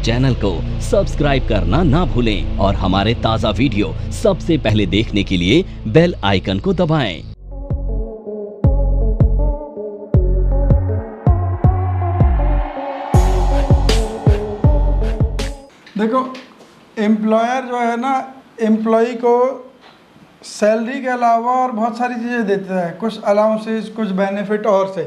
Channel को subscribe करना ना भूलें और हमारे ताज़ा वीडियो सबसे पहले देखने के लिए बेल आइकन को दबाएं। देखो, एम्प्लॉयर जो है ना, एम्प्लॉई को सैलरी के अलावा और बहुत सारी चीज़ें देता है। कुछ अलाउंसेस, कुछ बेनिफिट और से,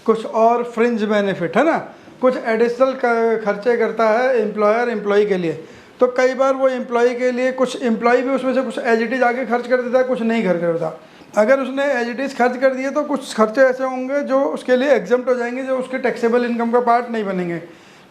कुछ और फ्रिंज बेनिफिट है ना, कुछ एडिशनल खर्चे करता है एम्प्लॉयर एम्प्लॉई के लिए। तो कई बार वो एम्प्लॉई के लिए कुछ एम्प्लॉई भी उसमें से कुछ एज इट इज आगे खर्च कर देता है, कुछ नहीं खर्च करता। अगर उसने एज इट इज खर्च कर दिए तो कुछ खर्चे ऐसे होंगे जो उसके लिए एग्जम्प्ट हो जाएंगे, जो उसके टैक्सेबल इनकम का पार्ट नहीं बनेंगे।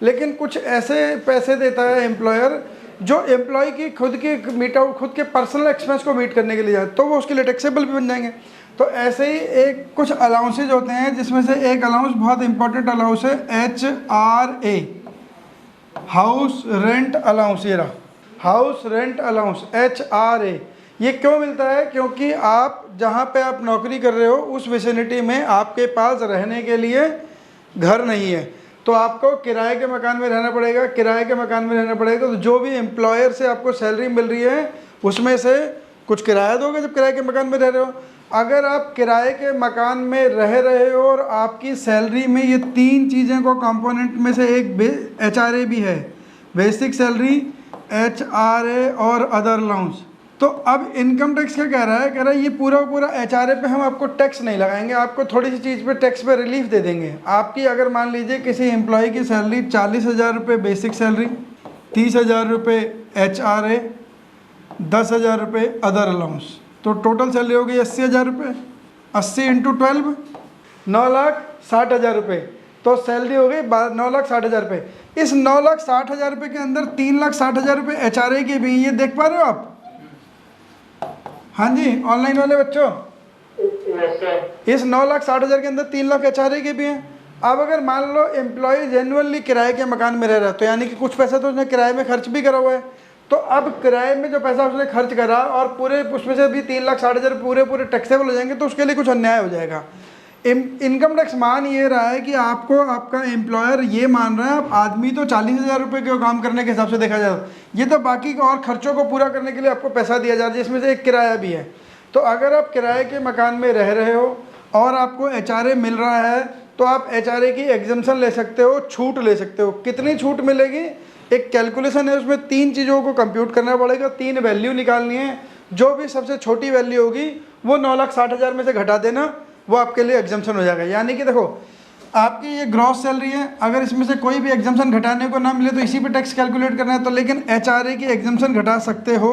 लेकिन कुछ ऐसे पैसे देता है एम्प्लॉयर जो एम्प्लॉय की खुद के पर्सनल एक्सपेंस को मीट करने के लिए जाए, तो वो उसके लिए टैक्सेबल भी बन जाएंगे। तो ऐसे ही एक कुछ अलाउंसेज होते हैं, जिसमें से एक अलाउंस बहुत इंपॉर्टेंट अलाउंस है, HRA, हाउस रेंट अलाउंस। ये रहा हाउस रेंट अलाउंस, HRA। ये क्यों मिलता है? क्योंकि आप जहाँ पे आप नौकरी कर रहे हो उस विसिनिटी में आपके पास रहने के लिए घर नहीं है, तो आपको किराए के मकान में रहना पड़ेगा। किराए के मकान में रहना पड़ेगा तो जो भी एम्प्लॉयर से आपको सैलरी मिल रही है उसमें से कुछ किराया दोगे जब किराए के मकान में रह रहे हो। अगर आप किराए के मकान में रह रहे हो और आपकी सैलरी में ये तीन चीज़ें को कंपोनेंट में से एक HRA भी है, बेसिक सैलरी, HRA और अदर अलाउंस। तो अब इनकम टैक्स क्या कह रहा है? कह रहा है ये पूरा HRA पे हम आपको टैक्स नहीं लगाएंगे, आपको थोड़ी सी चीज़ पे टैक्स पे रिलीफ दे देंगे। आपकी अगर मान लीजिए किसी एम्प्लॉय की सैलरी 40,000 रुपये बेसिक सैलरी, 30,000 रुपये HRA, 10,000 रुपये अदर अलाउंस, तो टोटल सैलरी हो गई 80,000 रुपये। 80 × 12 9,60,000 रुपये, तो सैलरी हो गई 9,60,000 रुपये। इस 9,60,000 रुपये के अंदर 3,60,000 रुपये HRA के भी, ये देख पा रहे हो आप? हाँ जी, ऑनलाइन वाले बच्चों, इस 9,60,000 के अंदर 3 लाख HRA के भी हैं। अब अगर मान लो एम्प्लॉय जेन्युइनली किराए के मकान में रह रहा है, तो यानी कि कुछ पैसा तो उसने किराए में खर्च भी करा हुआ है, तो अब किराए में जो पैसा उसने खर्च करा और पूरे उसमें से भी 3,60,000 पूरे टैक्सेबल हो जाएंगे, तो उसके लिए कुछ अन्याय हो जाएगा। इनकम टैक्स मान ये रहा है कि आपको आपका एम्प्लॉयर ये मान रहा है, आप आदमी तो 40,000 रुपये के काम करने के हिसाब से देखा जाए, ये तो बाकी और खर्चों को पूरा करने के लिए आपको पैसा दिया जा रहा है, जिसमें से एक किराया भी है। तो अगर आप किराए के मकान में रह रहे हो और आपको HRA मिल रहा है, तो आप HRA की एग्जम्पशन ले सकते हो, छूट ले सकते हो। कितनी छूट मिलेगी? एक कैलकुलेशन है, उसमें 3 चीज़ों को कंप्यूट करना पड़ेगा, 3 वैल्यू निकालनी है। जो भी सबसे छोटी वैल्यू होगी वो 9,60,000 में से घटा देना, वो आपके लिए एग्जम्पशन हो जाएगा। यानी कि देखो, आपकी ये ग्रॉस सैलरी है, अगर इसमें से कोई भी एग्जम्पशन घटाने को ना मिले तो इसी पे टैक्स कैलकुलेट करना है। तो लेकिन HRA की एग्जम्पशन घटा सकते हो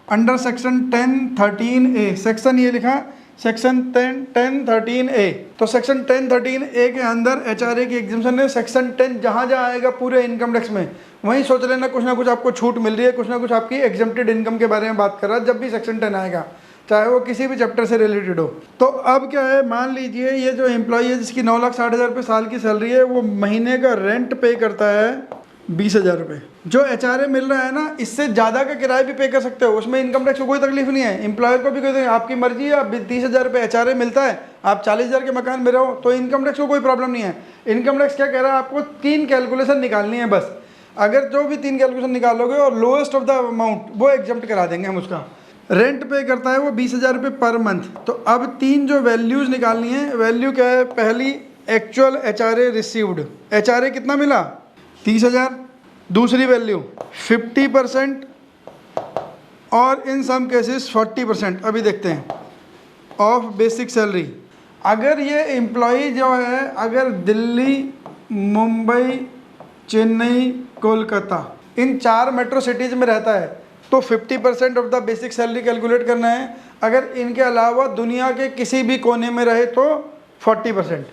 अंडर सेक्शन 1013A। सेक्शन ये लिखा, सेक्शन 1013A। तो सेक्शन 1013A के अंदर HRA की एग्जम्पशन है। सेक्शन 10 जहाँ जहाँ आएगा पूरे इनकम टैक्स में, वहीं सोच लेना कुछ ना कुछ आपको छूट मिल रही है, कुछ ना कुछ आपकी एग्जम्प्टेड इनकम के बारे में बात कर रहा है जब भी सेक्शन 10 आएगा, चाहे वो किसी भी चैप्टर से रिलेटेड हो। तो अब क्या है, मान लीजिए ये जो एम्प्लॉई है जिसकी 9,60,000 रुपये साल की सैलरी है, वो महीने का रेंट पे करता है 20,000 रुपये। जो HRA मिल रहा है ना, इससे ज़्यादा का किराया भी पे कर सकते हो, उसमें इनकम टैक्स को कोई तकलीफ नहीं है। एम्प्लॉयर को भी कोई, आपकी मर्जी है, आप 30,000 रुपये HRA मिलता है, आप 40,000 के मकान में रहो, तो इनकम टैक्स को कोई प्रॉब्लम नहीं है। इनकम टैक्स क्या कह रहा है, आपको 3 कैलकुलेशन निकालनी है बस। अगर जो भी 3 कैलकुलेशन निकालोगे और लोएस्ट ऑफ द अमाउंट वो एग्जम्प्ट करा देंगे हम उसका। रेंट पे करता है वो 20,000 रुपये पर मंथ। तो अब 3 जो वैल्यूज़ निकालनी है, वैल्यू क्या है? पहली, एक्चुअल HRA रिसीव्ड, HRA कितना मिला? 30,000। दूसरी वैल्यू 50% और इन सम केसेस 40%, अभी देखते हैं, ऑफ बेसिक सैलरी। अगर ये एम्प्लॉई जो है, अगर दिल्ली, मुंबई, चेन्नई, कोलकाता, इन 4 मेट्रो सिटीज़ में रहता है, तो 50% of the basic salary calculate करना है। अगर इनके अलावा दुनिया के किसी भी कोने में रहे तो 40%,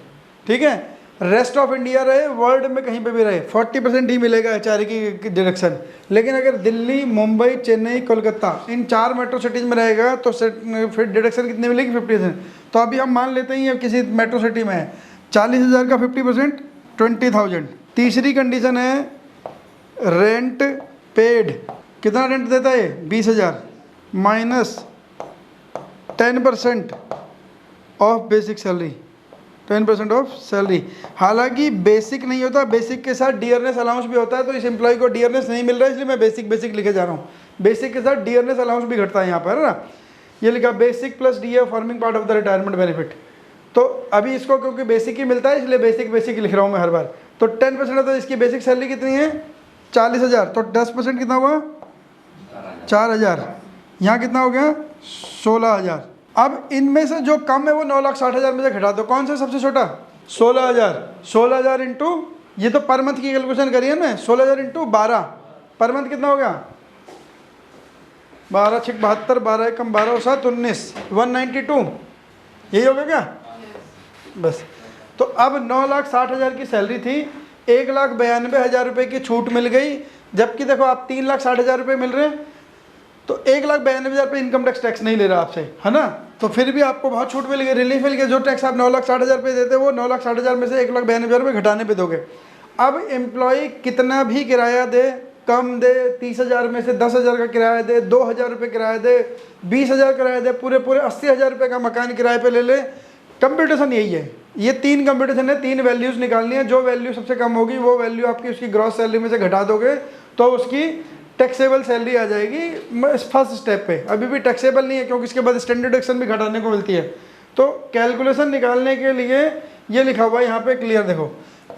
ठीक है। रेस्ट ऑफ इंडिया रहे, वर्ल्ड में कहीं पे भी रहे, 40% ही मिलेगा HRA की डिडक्शन। लेकिन अगर दिल्ली, मुंबई, चेन्नई, कोलकाता, इन 4 मेट्रो सिटीज़ में रहेगा तो फिर डिडक्शन कितनी मिलेगी? 50%। तो अभी हम मान लेते हैं किसी मेट्रो सिटी में है, 40,000 का 50% 20,000। तीसरी कंडीशन है रेंट पेड। कितना रेंट देता है? 20,000 minus 10% of basic salary, 10% of salary. हालांकि बेसिक नहीं होता, बेसिक के साथ डियरनेस अलाउंस भी होता है, तो इस एम्प्लॉय को डियरनेस नहीं मिल रहा है इसलिए मैं बेसिक लिखे जा रहा हूँ। बेसिक के साथ डियरनेस अलाउंस भी घटता है यहाँ पर, है ना। ये लिखा basic plus DA forming part of the retirement benefit. तो अभी इसको क्योंकि बेसिक ही मिलता है इसलिए बेसिक लिख रहा हूँ मैं हर बार। तो 10% होता है, इसकी बेसिक सैलरी कितनी है 40,000, तो 10% कितना हुआ 4,000। यहाँ कितना हो गया 16,000। अब इनमें से जो कम है वो 9,60,000 में से घटा दो। कौन सा सबसे छोटा 16,000। 16,000 इंटू, ये तो पर मंथ की कैलकुलेशन करिए ना, 16,000 इंटू 12 पर मंथ कितना हो गया 12 6 72, 12 कम 12 7 19, 192। यही हो गया क्या बस। तो अब 9,60,000 की सैलरी थी, 1,92,000 रुपये की छूट मिल गई, जबकि देखो आप 3,60,000 रुपये मिल रहे हैं, तो 1,92,000 रुपये इनकम टैक्स नहीं ले रहा आपसे, है ना। तो फिर भी आपको बहुत छूट मिल गई, रिलीफ मिल गया। जो टैक्स आप 9,60,000 रुपये देते वो 9,60,000 में से 1,92,000 रुपये घटाने पे दोगे। अब एम्प्लॉय कितना भी किराया दे, कम दे, 30,000 में से 10,000 का किराया दे, 2,000 रुपये किराया दे, 20,000 किराया दे, पूरे 80,000 रुपये का मकान किराए पे ले ले, कंप्यूटेशन यही है। ये 3 कंप्यूटेशन है, 3 वैल्यूज़ निकालनी है। जो वैल्यू सबसे कम होगी वो वैल्यू आपकी उसकी ग्रॉस सैलरी में से घटा दोगे तो उसकी टैक्सेबल सैलरी आ जाएगी फर्स्ट स्टेप पे। अभी भी टैक्सेबल नहीं है क्योंकि इसके बाद स्टैंडर्ड डिडक्शन भी घटाने को मिलती है। तो कैलकुलेशन निकालने के लिए ये लिखा हुआ है यहाँ पे क्लियर देखो,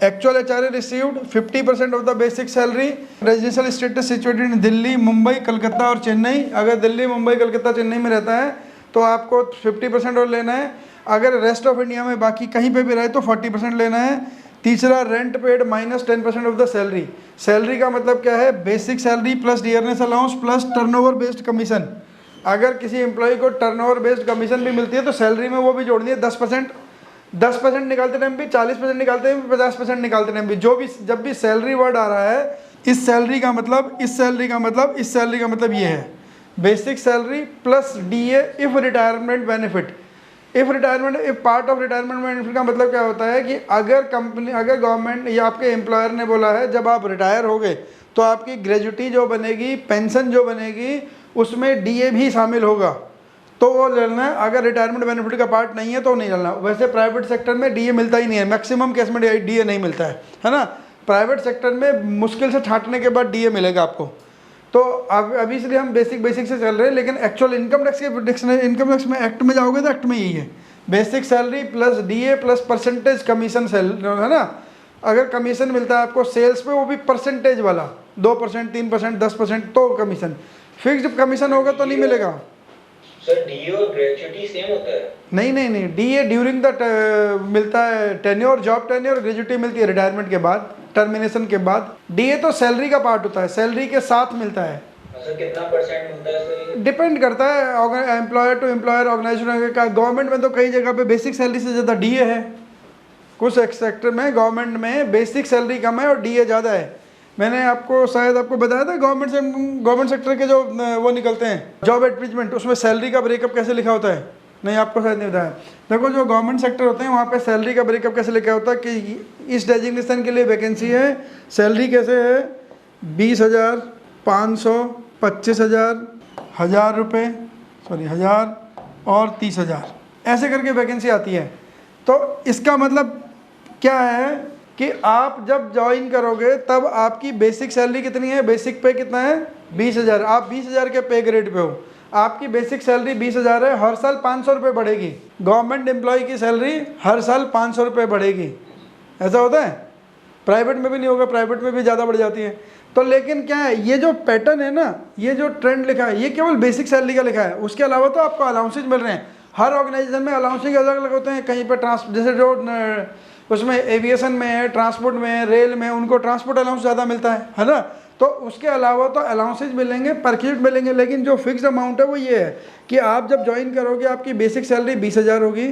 actual HRA received 50% of the basic salary, residential status situated in Delhi, Mumbai, Calcutta और चेन्नई। अगर दिल्ली, मुंबई, कलकत्ता, चेन्नई में रहता है तो आपको 50% और लेना है। अगर रेस्ट ऑफ इंडिया में बाकी कहीं पे भी रहे तो 40% लेना है। तीसरा, rent paid minus 10% of the salary. Salary का मतलब क्या है, basic salary plus dearness allowance plus turnover based commission. अगर किसी एम्प्लॉय को टर्नओवर बेस्ड कमीशन भी मिलती है तो सैलरी में वो भी जोड़नी है 10%। 10% निकालते टाइम भी, 40% निकालते टाइम भी, 50% निकालते टाइम भी, जो भी जब भी सैलरी वर्ड आ रहा है, इस सैलरी का मतलब, इस सैलरी का मतलब, इस सैलरी का मतलब ये है basic salary plus DA if retirement benefit. If retirement, if part of retirement benefit का मतलब क्या होता है कि अगर कंपनी, अगर गवर्नमेंट या आपके एम्प्लॉयर ने बोला है जब आप रिटायर हो गए तो आपकी ग्रेजुटी जो बनेगी, पेंशन जो बनेगी, उसमें डीए भी शामिल होगा, तो वो लेना है। अगर रिटायरमेंट बेनिफिट का पार्ट नहीं है तो नहीं लेना। वैसे प्राइवेट सेक्टर में डीए मिलता ही नहीं है, मैक्सिमम केस में डीए नहीं मिलता है ना। प्राइवेट सेक्टर में मुश्किल से छांटने के बाद डीए मिलेगा आपको। तो अभी इसलिए हम बेसिक से चल रहे हैं, लेकिन एक्चुअल इनकम टैक्स के डिक्शनरी, इनकम टैक्स में एक्ट में जाओगे तो एक्ट में यही है, basic salary plus DA plus percentage commission salary, है ना। अगर कमीशन मिलता है आपको सेल्स पे, वो भी परसेंटेज वाला, 2%, 3%, 10%, तो कमीशन। फिक्स्ड कमीशन होगा तो नहीं मिलेगा। सर डीए और ग्रेजुटी सेम होता है? नहीं, डीए ड्यूरिंग द मिलता है टेन्योर, जॉब टेन्योर, ग्रेजुटी मिलती है रिटायरमेंट के बाद, टर्मिनेशन के बाद। डीए तो सैलरी का पार्ट होता है, सैलरी के साथ मिलता है। सर कितना परसेंट मिलता है सर? डिपेंड करता है एम्प्लॉयर टू एम्प्लॉयर, ऑर्गेनाइजेशन का। गवर्नमेंट में तो कई जगह पे बेसिक सैलरी से ज़्यादा डीए है, कुछ सेक्टर में गवर्नमेंट में बेसिक सैलरी कम है और डीए ज़्यादा है। मैंने आपको शायद आपको बताया था गवर्नमेंट सेक्टर के जो वो निकलते हैं जॉब एडवर्टीजमेंट, उसमें सैलरी का ब्रेकअप कैसे लिखा होता है। नहीं, आपको शायद नहीं बताया। देखो जो गवर्नमेंट सेक्टर होते हैं वहाँ पे सैलरी का ब्रेकअप कैसे लिखा होता है कि इस डेजिग्नेशन के लिए वैकेंसी है, सैलरी कैसे है 20,000, 500, 25,000, 1,000 रुपये, 1,000 और 30,000, ऐसे करके वैकेंसी आती है। तो इसका मतलब क्या है कि आप जब ज्वाइन करोगे तब आपकी बेसिक सैलरी कितनी है, बेसिक पे कितना है 20,000। आप 20,000 के पे ग्रेड पे हो, आपकी बेसिक सैलरी 20,000 है, हर साल 500 रुपये बढ़ेगी। गवर्नमेंट एम्प्लॉय की सैलरी हर साल 500 रुपये बढ़ेगी। ऐसा होता है, प्राइवेट में भी नहीं होगा, प्राइवेट में भी ज़्यादा बढ़ जाती है। तो लेकिन क्या है, ये जो पैटर्न है ना, ये जो ट्रेंड लिखा है, ये केवल बेसिक सैलरी का लिखा है। उसके अलावा तो आपको अलाउंसेज मिल रहे हैं। हर ऑर्गेनाइजेशन में अलाउंसेज अलग अलग होते हैं। कहीं पर जैसे जो उसमें एविएशन में है, ट्रांसपोर्ट में है, रेल में, उनको ट्रांसपोर्ट अलाउंस ज़्यादा मिलता है ना। तो उसके अलावा तो अलाउंसेज मिलेंगे, परक्यूट मिलेंगे, लेकिन जो फिक्स अमाउंट है वो ये है कि आप जब ज्वाइन करोगे आपकी बेसिक सैलरी 20,000 होगी,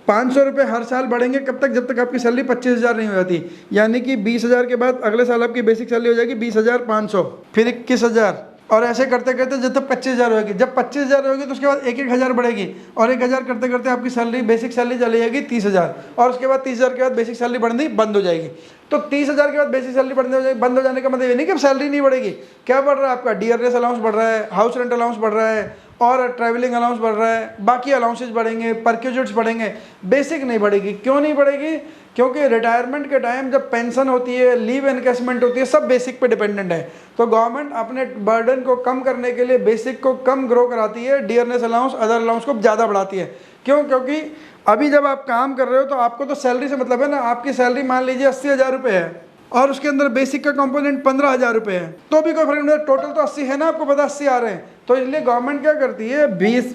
500 रुपये हर साल बढ़ेंगे। कब तक? जब तक आपकी सैलरी 25,000 नहीं हो जाती। यानी कि 20,000 के बाद अगले साल आपकी बेसिक सैलरी हो जाएगी 20,500, फिर 21,000, और ऐसे करते करते जब तक 25,000 होगी। जब 25,000 होगी तो उसके बाद 1,000 बढ़ेगी, और 1,000 करते करते आपकी सैलरी, बेसिक सैलरी चली जाएगी 30,000, और उसके बाद 30,000 के बाद बेसिक सैलरी बढ़नी बंद हो जाएगी। तो 30,000 के बाद बेसिक सैलरी बंद हो जाने का मतलब ये नहीं कि अब सैलरी नहीं बढ़ेगी। क्या बढ़ रहा है आपका? डियरनेस अलाउंस बढ़ रहा है, हाउस रेंट अलाउंस बढ़ रहा है, और ट्रैवलिंग अलाउंस बढ़ रहा है, बाकी अलाउंसेज बढ़ेंगे, परक्यूजिट्स बढ़ेंगे, बेसिक नहीं बढ़ेगी। क्यों नहीं बढ़ेगी? क्योंकि रिटायरमेंट के टाइम जब पेंशन होती है, लीव एनकैशमेंट होती है, सब बेसिक पे डिपेंडेंट है। तो गवर्नमेंट अपने बर्डन को कम करने के लिए बेसिक को कम ग्रो कराती है, डियरनेस अलाउंस, अदर अलाउंस को ज़्यादा बढ़ाती है। क्यों? क्योंकि अभी जब आप काम कर रहे हो तो आपको तो सैलरी से मतलब है ना। आपकी सैलरी मान लीजिए 80,000 रुपये है और उसके अंदर बेसिक का कंपोनेंट 15,000 रुपये है, तो भी कोई फर्क नहीं, टोटल तो 80 है ना, आपको पता 80 आ रहे हैं। तो इसलिए गवर्नमेंट क्या करती है,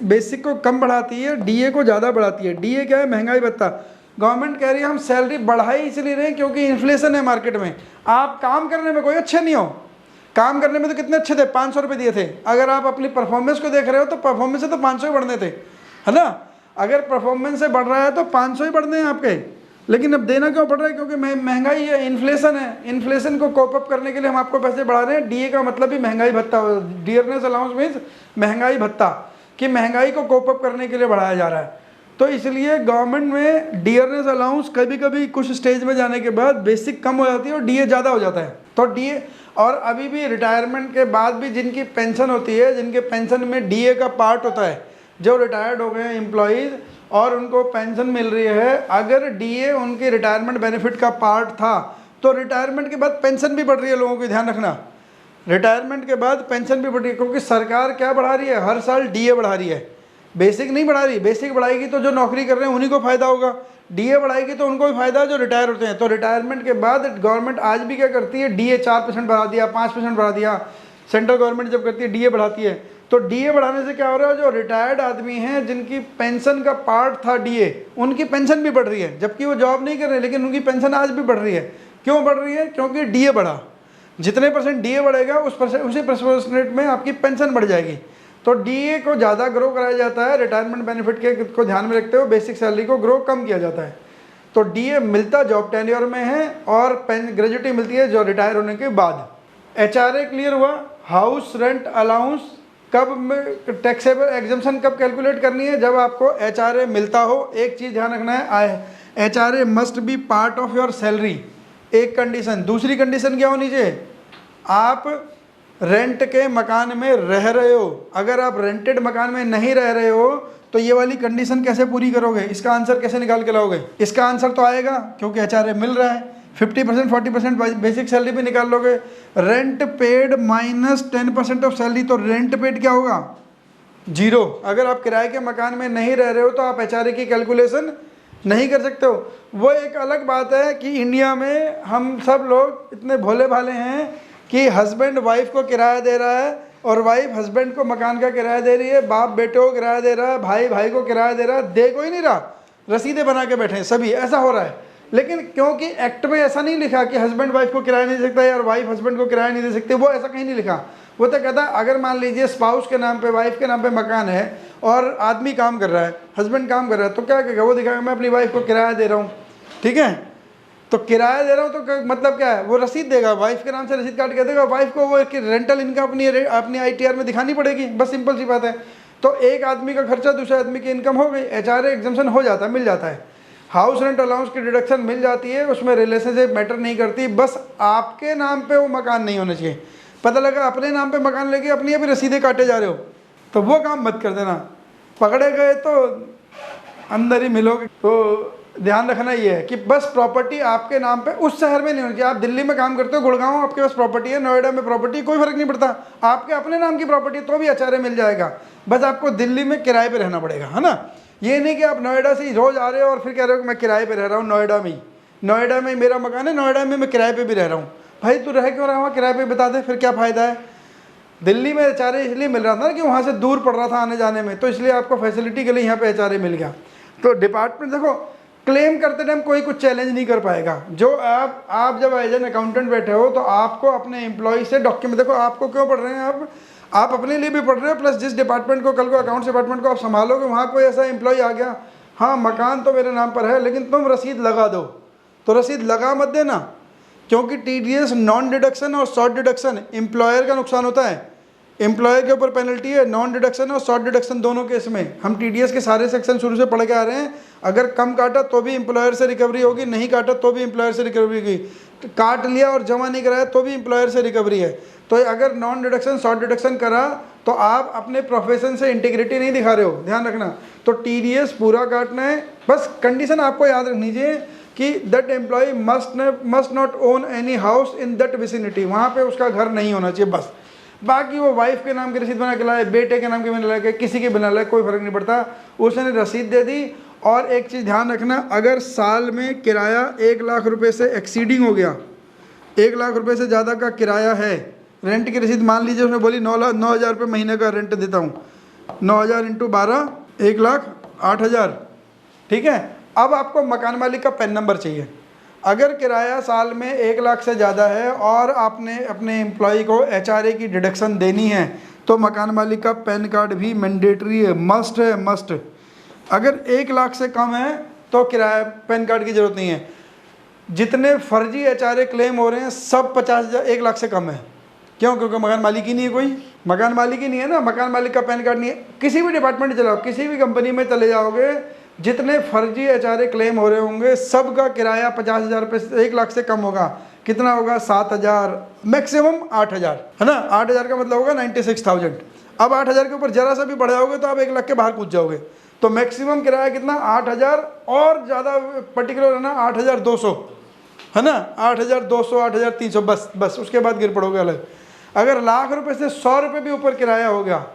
बेसिक को कम बढ़ाती है, डीए को ज़्यादा बढ़ाती है। डीए क्या है? महंगाई भत्ता। गवर्नमेंट कह रही है हम सैलरी बढ़ाई इसलिए रहे क्योंकि इन्फ्लेशन है मार्केट में। आप काम करने में कोई अच्छे नहीं हो, काम करने में तो कितने अच्छे थे, 500 रुपये दिए थे। अगर आप अपनी परफॉर्मेंस को देख रहे हो तो परफॉर्मेंस से तो 500 ही बढ़ने थे, है ना। अगर परफॉर्मेंस से बढ़ रहा है तो 500 ही बढ़ने हैं आपके, लेकिन अब देना क्यों पड़ रहा है? क्योंकि महंगाई है, इन्फ्लेशन है। इन्फ्लेशन को कोप अप करने के लिए हम आपको पैसे बढ़ा रहे हैं। डीए का मतलब भी महंगाई भत्ता, डियरनेस अलाउंस मीन्स महंगाई भत्ता, कि महंगाई को कोप अप करने के लिए बढ़ाया जा रहा है। तो इसलिए गवर्नमेंट में डियरनेस अलाउंस कभी कभी कुछ स्टेज में जाने के बाद बेसिक कम हो जाती है और डीए ज़्यादा हो जाता है। तो डीए, और अभी भी रिटायरमेंट के बाद भी जिनकी पेंशन होती है, जिनके पेंशन में डीए का पार्ट होता है, जो रिटायर्ड हो गए हैं एम्प्लॉयज़ और उनको पेंशन मिल रही है, अगर डीए उनके रिटायरमेंट बेनिफिट का पार्ट था तो रिटायरमेंट के बाद पेंशन भी बढ़ रही है। लोगों को ध्यान रखना, रिटायरमेंट के बाद पेंशन भी बढ़ रही है, क्योंकि सरकार क्या बढ़ा रही है, हर साल डीए बढ़ा रही है, बेसिक नहीं बढ़ा रही। बेसिक बढ़ाएगी तो जो नौकरी कर रहे हैं उन्हीं को फायदा होगा, डीए बढ़ाएगी तो उनको भी फायदा है जो रिटायर होते हैं। तो रिटायरमेंट के बाद गवर्नमेंट आज भी क्या करती है, डीए 4% बढ़ा दिया, 5% बढ़ा दिया। सेंट्रल गवर्नमेंट जब करती है डीए बढ़ाती है, तो डीए बढ़ाने से क्या हो रहा है, जो रिटायर्ड आदमी हैं जिनकी पेंशन का पार्ट था डीए, उनकी पेंशन भी बढ़ रही है, जबकि वो जॉब नहीं कर रहे, लेकिन उनकी पेंशन आज भी बढ़ रही है। क्यों बढ़ रही है? क्योंकि डीए बढ़ा। जितने परसेंट डीए बढ़ेगा उसी परसेंट में आपकी पेंशन बढ़ जाएगी। तो डीए को ज़्यादा ग्रो कराया जाता है, रिटायरमेंट बेनिफिट के को ध्यान में रखते हुए बेसिक सैलरी को ग्रो कम किया जाता है। तो डीए मिलता जॉब टेन्योर में है और ग्रेजुटी मिलती है जो रिटायर होने के बाद। एचआरए क्लियर हुआ। हाउस रेंट अलाउंस कब में टैक्सेबल एग्जम्पशन कब कैलकुलेट करनी है? जब आपको एचआरए मिलता हो। एक चीज़ ध्यान रखना है, HRA must be part of your salary, एक कंडीशन। दूसरी कंडीशन क्या होनी चाहिए? आप रेंट के मकान में रह रहे हो। अगर आप रेंटेड मकान में नहीं रह रहे हो तो ये वाली कंडीशन कैसे पूरी करोगे? इसका आंसर कैसे निकाल के लाओगे? इसका आंसर तो आएगा क्योंकि एचआरए मिल रहा है। 50% 40% बेसिक सैलरी भी निकाल लोगे। Rent paid minus 10% of salary, तो रेंट पेड क्या होगा? 0। अगर आप किराए के मकान में नहीं रह रहे हो तो आप एचआरए की कैलकुलेशन नहीं कर सकते हो। वो एक अलग बात है कि इंडिया में हम सब लोग इतने भोले भाले हैं कि हस्बैंड वाइफ को किराया दे रहा है और वाइफ हस्बैंड को मकान का किराया दे रही है, बाप बेटे को किराया दे रहा है, भाई भाई को किराया दे रहा है, दे कोई नहीं रहा, रसीदें बना के बैठे हैं सभी, ऐसा हो रहा है। लेकिन क्योंकि एक्ट में ऐसा नहीं लिखा कि हस्बैंड वाइफ को किराया नहीं दे सकता या वाइफ हस्बैंड को किराया नहीं दे सकते, वो ऐसा कहीं नहीं लिखा। वो तो कहता है अगर मान लीजिए स्पाउस के नाम पे, वाइफ के नाम पे मकान है और आदमी काम कर रहा है, हस्बैंड काम कर रहा है, तो क्या कहेगा? वो दिखाएगा मैं अपनी वाइफ को किराया दे रहा हूँ, ठीक है। तो किराया दे रहा हूँ तो मतलब क्या है? वो रसीद देगा, वाइफ के नाम से रसीद काट के देगा, वाइफ को वो रेंटल इनकम अपनी आईटीआर में दिखानी पड़ेगी, बस सिंपल सी बात है। तो एक आदमी का खर्चा दूसरे आदमी की इनकम हो गई, एचआरए एग्जम्पशन हो जाता है, मिल जाता है। हाउस रेंट अलाउंस की डिडक्शन मिल जाती है, उसमें रिलेशनशिप मैटर नहीं करती, बस आपके नाम पे वो मकान नहीं होना चाहिए। पता लगा अपने नाम पे मकान लेके अपनी अभी रसीदें काटे जा रहे हो, तो वो काम मत कर देना, पकड़े गए तो अंदर ही मिलोगे। तो ध्यान रखना ये है कि बस प्रॉपर्टी आपके नाम पे उस शहर में नहीं होनी चाहिए। आप दिल्ली में काम करते हो, गुड़गांव आपके पास प्रॉपर्टी है, नोएडा में प्रॉपर्टी, कोई फर्क नहीं पड़ता, आपके अपने नाम की प्रॉपर्टी तो भी एचआरए मिल जाएगा, बस आपको दिल्ली में किराए पे रहना पड़ेगा, है ना। ये नहीं कि आप नोएडा से रोज आ रहे हो और फिर कह रहे हो कि मैं किराए पे रह रहा हूँ नोएडा में ही, नोएडा में मेरा मकान है, नोएडा में मैं किराए पे भी रह रहा हूँ। भाई तू रह क्यों रहा हुआ किराए पे, बता दे, फिर क्या फ़ायदा है। दिल्ली में एचआरए इसलिए मिल रहा था ना कि वहाँ से दूर पड़ रहा था आने जाने में, तो इसलिए आपको फैसिलिटी के लिए यहाँ पे एचआरए मिल गया। तो डिपार्टमेंट देखो, क्लेम करते टाइम कोई कुछ चैलेंज नहीं कर पाएगा। जो आप जब एज एन अकाउंटेंट बैठे हो तो आपको अपने एम्प्लॉय से डॉक्यूमेंट, देखो आपको क्यों पढ़ रहे हैं आप अपने लिए भी पढ़ रहे हो, प्लस जिस डिपार्टमेंट को कल को अकाउंट्स डिपार्टमेंट को आप संभालोगे, वहाँ कोई ऐसा एम्प्लॉय आ गया, हाँ मकान तो मेरे नाम पर है लेकिन तुम रसीद लगा दो, तो रसीद लगा मत देना, क्योंकि टीडीएस नॉन डिडक्शन और शॉर्ट डिडक्शन एम्प्लॉयर का नुकसान होता है, एम्प्लॉयर के ऊपर पेनल्टी है, नॉन डिडक्शन और शॉर्ट डिडक्शन दोनों केस में। हम टीडीएस के सारे सेक्शन शुरू से पढ़ के आ रहे हैं। अगर कम काटा तो भी एम्प्लॉयर से रिकवरी होगी, नहीं काटा तो भी एम्प्लॉयर से रिकवरी होगी, तो काट लिया और जमा नहीं कराया तो भी एम्प्लॉयर से रिकवरी है। तो अगर नॉन डिडक्शन शॉर्ट डिडक्शन करा तो आप अपने प्रोफेशन से इंटीग्रिटी नहीं दिखा रहे हो, ध्यान रखना। तो टीडीएस पूरा काटना है। बस कंडीशन आपको याद रखनी चाहिए कि that employ must not own any house in that vicinity, वहाँ पे उसका घर नहीं होना चाहिए बस। बाकी वो वाइफ के नाम की रसीद बना के लाए, बेटे के नाम के बना के, किसी के बना लाए, कोई फ़र्क नहीं पड़ता, उसने रसीद दे दी। और एक चीज़ ध्यान रखना, अगर साल में किराया 1 लाख रुपए से एक्सीडिंग हो गया, 1 लाख रुपए से ज़्यादा का किराया है, रेंट की रसीद मान लीजिए उसने बोली 9,000 रुपये महीने का रेंट देता हूँ, 9,000 इंटू 12 1,08,000, ठीक है। अब आपको मकान मालिक का पैन नंबर चाहिए। अगर किराया साल में 1 लाख से ज़्यादा है और आपने अपने एम्प्लॉय को एचआरए की डिडक्शन देनी है तो मकान मालिक का पैन कार्ड भी मैंडेटरी है, मस्ट है, मस्ट। अगर 1 लाख से कम है तो किराया पैन कार्ड की ज़रूरत नहीं है। जितने फर्जी एचआरए क्लेम हो रहे हैं सब 50,000 1 लाख से कम है। क्यों? क्योंकि मकान मालिक ही नहीं है, कोई मकान मालिक ही नहीं है ना, मकान मालिक का पैन कार्ड नहीं है। किसी भी डिपार्टमेंट चलाओ, किसी भी कंपनी में चले जाओगे, जितने फर्जी एचआरए क्लेम हो रहे होंगे सब का किराया 50,000 रुपये से 1 लाख से कम होगा। कितना होगा? 7,000, मैक्सिमम 8,000, है ना। 8,000 का मतलब होगा 96,000। अब 8,000 के ऊपर जरा सा भी बढ़ जाओगे तो आप 1 लाख के बाहर कूद जाओगे। तो मैक्सिमम किराया कितना? 8,000, और ज़्यादा पर्टिकुलर है ना 8,200, है ना, 8,200, 8,300, बस उसके बाद गिर पड़ोगे अलग। अगर लाख रुपए से 100 रुपये भी ऊपर किराया हो गया,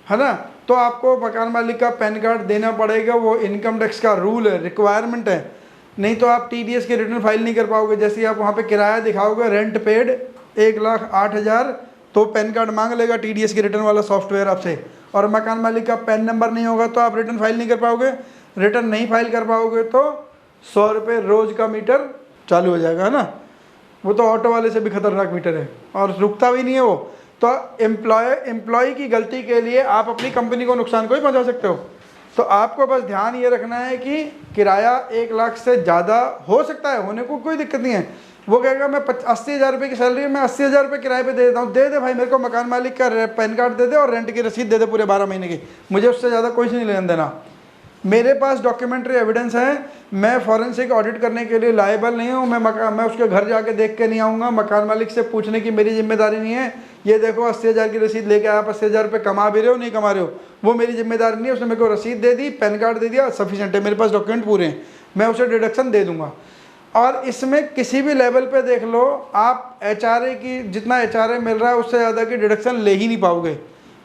है ना, तो आपको मकान मालिक का पैन कार्ड देना पड़ेगा। वो इनकम टैक्स का रूल है, रिक्वायरमेंट है। नहीं तो आप टीडीएस की रिटर्न फाइल नहीं कर पाओगे। जैसे आप वहाँ पे किराया दिखाओगे, रेंट पेड 1,08,000, तो पैन कार्ड मांग लेगा टीडीएस की रिटर्न वाला सॉफ्टवेयर आपसे। और मकान मालिक का पैन नंबर नहीं होगा तो आप रिटर्न फाइल नहीं कर पाओगे। रिटर्न नहीं फाइल कर पाओगे तो 100 रुपये रोज़ का मीटर चालू हो जाएगा, है ना। वो तो ऑटो वाले से भी खतरनाक मीटर है और रुकता भी नहीं है वो। तो एम्प्लॉय की गलती के लिए आप अपनी कंपनी को नुकसान को ही पहुंचा सकते हो। तो आपको बस ध्यान ये रखना है कि किराया 1 लाख से ज़्यादा हो सकता है, होने को कोई दिक्कत नहीं है। वो कहेगा मैं 80,000 रुपये की सैलरी है, मैं 80,000 रुपये किराए पे दे देता हूँ, दे दे भाई, मेरे को मकान मालिक का पैन कार्ड दे दे और रेंट की रसीद दे दे पूरे 12 महीने की, मुझे उससे ज़्यादा कोई नहीं लेना देना। मेरे पास डॉक्यूमेंट्री एविडेंस है, मैं फॉरेंसिक ऑडिट करने के लिए लायबल नहीं हूँ। मैं उसके घर जाके देख के नहीं आऊँगा, मकान मालिक से पूछने की मेरी जिम्मेदारी नहीं है। ये देखो 80,000 की रसीद लेके आप 80,000 रुपये कमा भी रहे हो, नहीं कमा रहे हो, वो मेरी जिम्मेदारी नहीं है। उसने मेरे को रसीद दे दी, पैन कार्ड दे दिया, सफिशिएंट है, मेरे पास डॉक्यूमेंट पूरे हैं, मैं उसे डिडक्शन दे दूँगा। और इसमें किसी भी लेवल पे देख लो, आप एचआरए की जितना एचआरए मिल रहा है उससे ज़्यादा की डिडक्शन ले ही नहीं पाओगे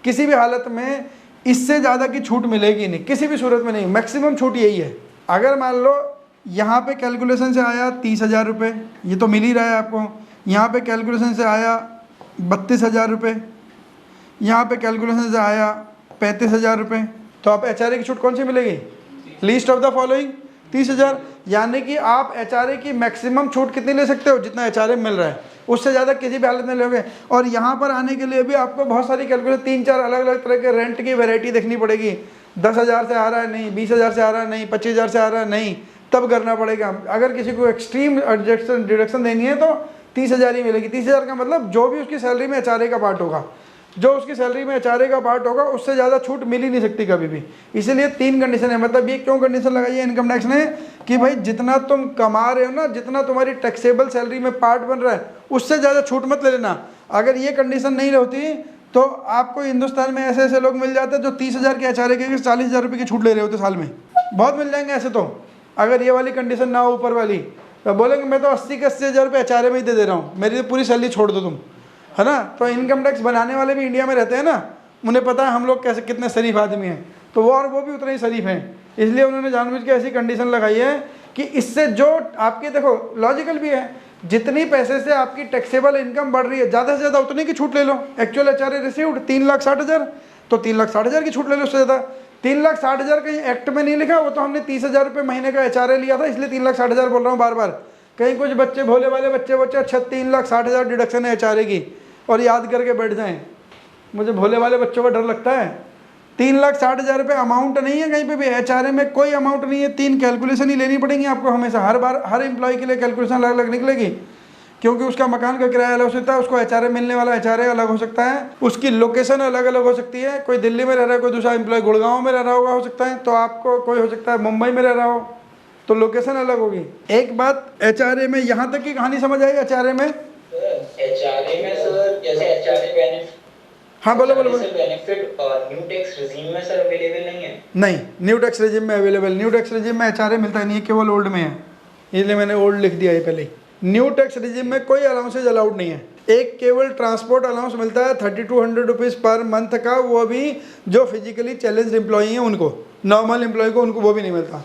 किसी भी हालत में। इससे ज़्यादा की छूट मिलेगी नहीं, किसी भी सूरत में नहीं। मैक्सिमम छूट यही है। अगर मान लो यहाँ पे कैलकुलेशन से आया 30,000 रुपये, ये तो मिल ही रहा है आपको। यहाँ पे कैलकुलेशन से आया 32,000 रुपये, यहाँ पे कैलकुलेशन से आया 35,000 रुपये, तो आप एचआरए की छूट कौन सी मिलेगी? Least of the following 30,000। यानी कि आप एचआरए की मैक्सिमम छूट कितनी ले सकते हो? जितना एचआरए मिल रहा है, उससे ज़्यादा किसी भी हालत में लोगे। और यहाँ पर आने के लिए भी आपको बहुत सारी कैलकुलेशन, 3-4 अलग अलग तरह के रेंट की वैरायटी देखनी पड़ेगी। 10,000 से आ रहा है नहीं, 20,000 से आ रहा है नहीं, 25,000 से आ रहा है नहीं, तब करना पड़ेगा। अगर किसी को एक्सट्रीम डिडक्शन देनी है तो 30,000 ही मिलेगी। 30,000 का मतलब जो भी उसकी सैलरी में एचआरए का पार्ट होगा, जो उसकी सैलरी में एचआरए का पार्ट होगा, उससे ज़्यादा छूट मिल ही नहीं सकती कभी भी। इसीलिए 3 कंडीशन है। मतलब ये क्यों कंडीशन लगाई है इनकम टैक्स ने कि भाई जितना तुम कमा रहे हो ना, जितना तुम्हारी टैक्सेबल सैलरी में पार्ट बन रहा है, उससे ज़्यादा छूट मत ले लेना। अगर ये कंडीशन नहीं होती तो आपको हिंदुस्तान में ऐसे ऐसे लोग मिल जाते हैं जो 30,000 के एचआरए के 40,000 रुपये की छूट ले रहे होते साल में। बहुत मिल जाएंगे ऐसे तो, अगर ये वाली कंडीशन ना हो ऊपर वाली। तो बोलेंगे मैं तो 80 के 80,000 रुपये एचआरए में ही दे दे रहा हूँ, मेरी तो पूरी सैलरी छोड़ दो तुम, है ना। तो इनकम टैक्स बनाने वाले भी इंडिया में रहते हैं ना, उन्हें पता है हम लोग कैसे कितने शरीफ आदमी हैं, तो वो भी उतने ही शरीफ हैं। इसलिए उन्होंने जानबूझ के ऐसी कंडीशन लगाई है कि इससे जो आपकी, देखो लॉजिकल भी है, जितनी पैसे से आपकी टैक्सेबल इनकम बढ़ रही है, ज़्यादा से ज़्यादा उतनी की छूट ले लो। एक्चुअल एचआरए रिसीव्ड 3,60,000, तो 3,60,000 की छूट ले लो उससे ज़्यादा। 3,60,000 कहीं एक्ट में नहीं लिखा, वो तो हमने 30,000 रुपये महीने का एचआरए लिया था, इसलिए 3,60,000 बोल रहा हूँ बार बार। कहीं कुछ बच्चे भोले वाले बच्चे अच्छा 3,60,000 डिडक्शन है एचआरए की और याद करके बैठ जाएं। मुझे भोले वाले बच्चों का डर लगता है। 3,60,000 रुपये अमाउंट नहीं है कहीं पे भी, एचआरए में कोई अमाउंट नहीं है। 3 कैलकुलेशन ही लेनी पड़ेंगी आपको हमेशा, हर बार हर एम्प्लॉय के लिए कैलकुलेशन अलग अलग निकलेगी क्योंकि उसका मकान का किराया अलग हो सकता है, उसको एचआरए मिलने वाला एचआरए अलग हो सकता है, उसकी लोकेशन अलग अलग हो सकती है। कोई दिल्ली में रह रहा है, कोई दूसरा एम्प्लॉय गुड़गांव में रह रहा होगा हो सकता है, तो आपको कोई हो सकता है मुंबई में रह रहा हो, तो लोकेशन अलग होगी। एक बात एचआरए में, यहाँ तक की कहानी समझ आई एचआरए में? एचआरए में सर जैसे एचआरए बेनिफिट, हाँ बोलो बोलो बोलो। बेनिफिट न्यू टैक्स रिजीम में सर अवेलेबल नहीं है? नहीं, न्यू टैक्स रेजिम में अवेलेबल, न्यू टैक्स रेजिम में एचआरए मिलता नहीं है, केवल ओल्ड में है, इसलिए मैंने ओल्ड लिख दिया है पहले ही। न्यू टैक्स रेजिम में कोई अलाउंसेज अलाउड नहीं है। एक केवल ट्रांसपोर्ट अलाउंस मिलता है 3200 रुपीज़ पर मंथ का, वो भी जो फिजिकली चैलेंज एम्प्लॉई हैं उनको, नॉर्मल एम्प्लॉय को उनको वो भी नहीं मिलता।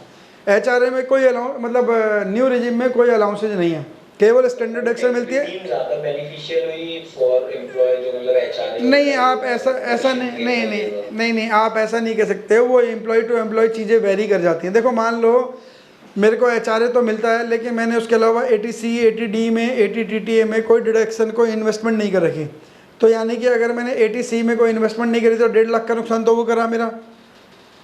एचआरए में कोई अलाउंस, मतलब न्यू रेजिम में कोई अलाउंसेज नहीं है, केवल स्टैंडर्ड एक्सेल मिलती है। ज़्यादा बेनिफिशियल हुई फॉर एम्प्लॉय जो मतलब एचआरए। नहीं, आप ऐसा नहीं, आप ऐसा नहीं कह सकते हो, वो एम्प्लॉय टू एम्प्लॉय चीज़ें वेरी कर जाती हैं। देखो मान लो मेरे को एचआरए तो मिलता है, लेकिन मैंने उसके अलावा एटीसी, एटीडी में, एटीटीटीए में कोई डिडक्शन, कोई इन्वेस्टमेंट नहीं कर रखी, तो यानी कि अगर मैंने एटीसी में कोई इन्वेस्टमेंट नहीं करी तो 1.5 लाख का नुकसान तो वो करा मेरा।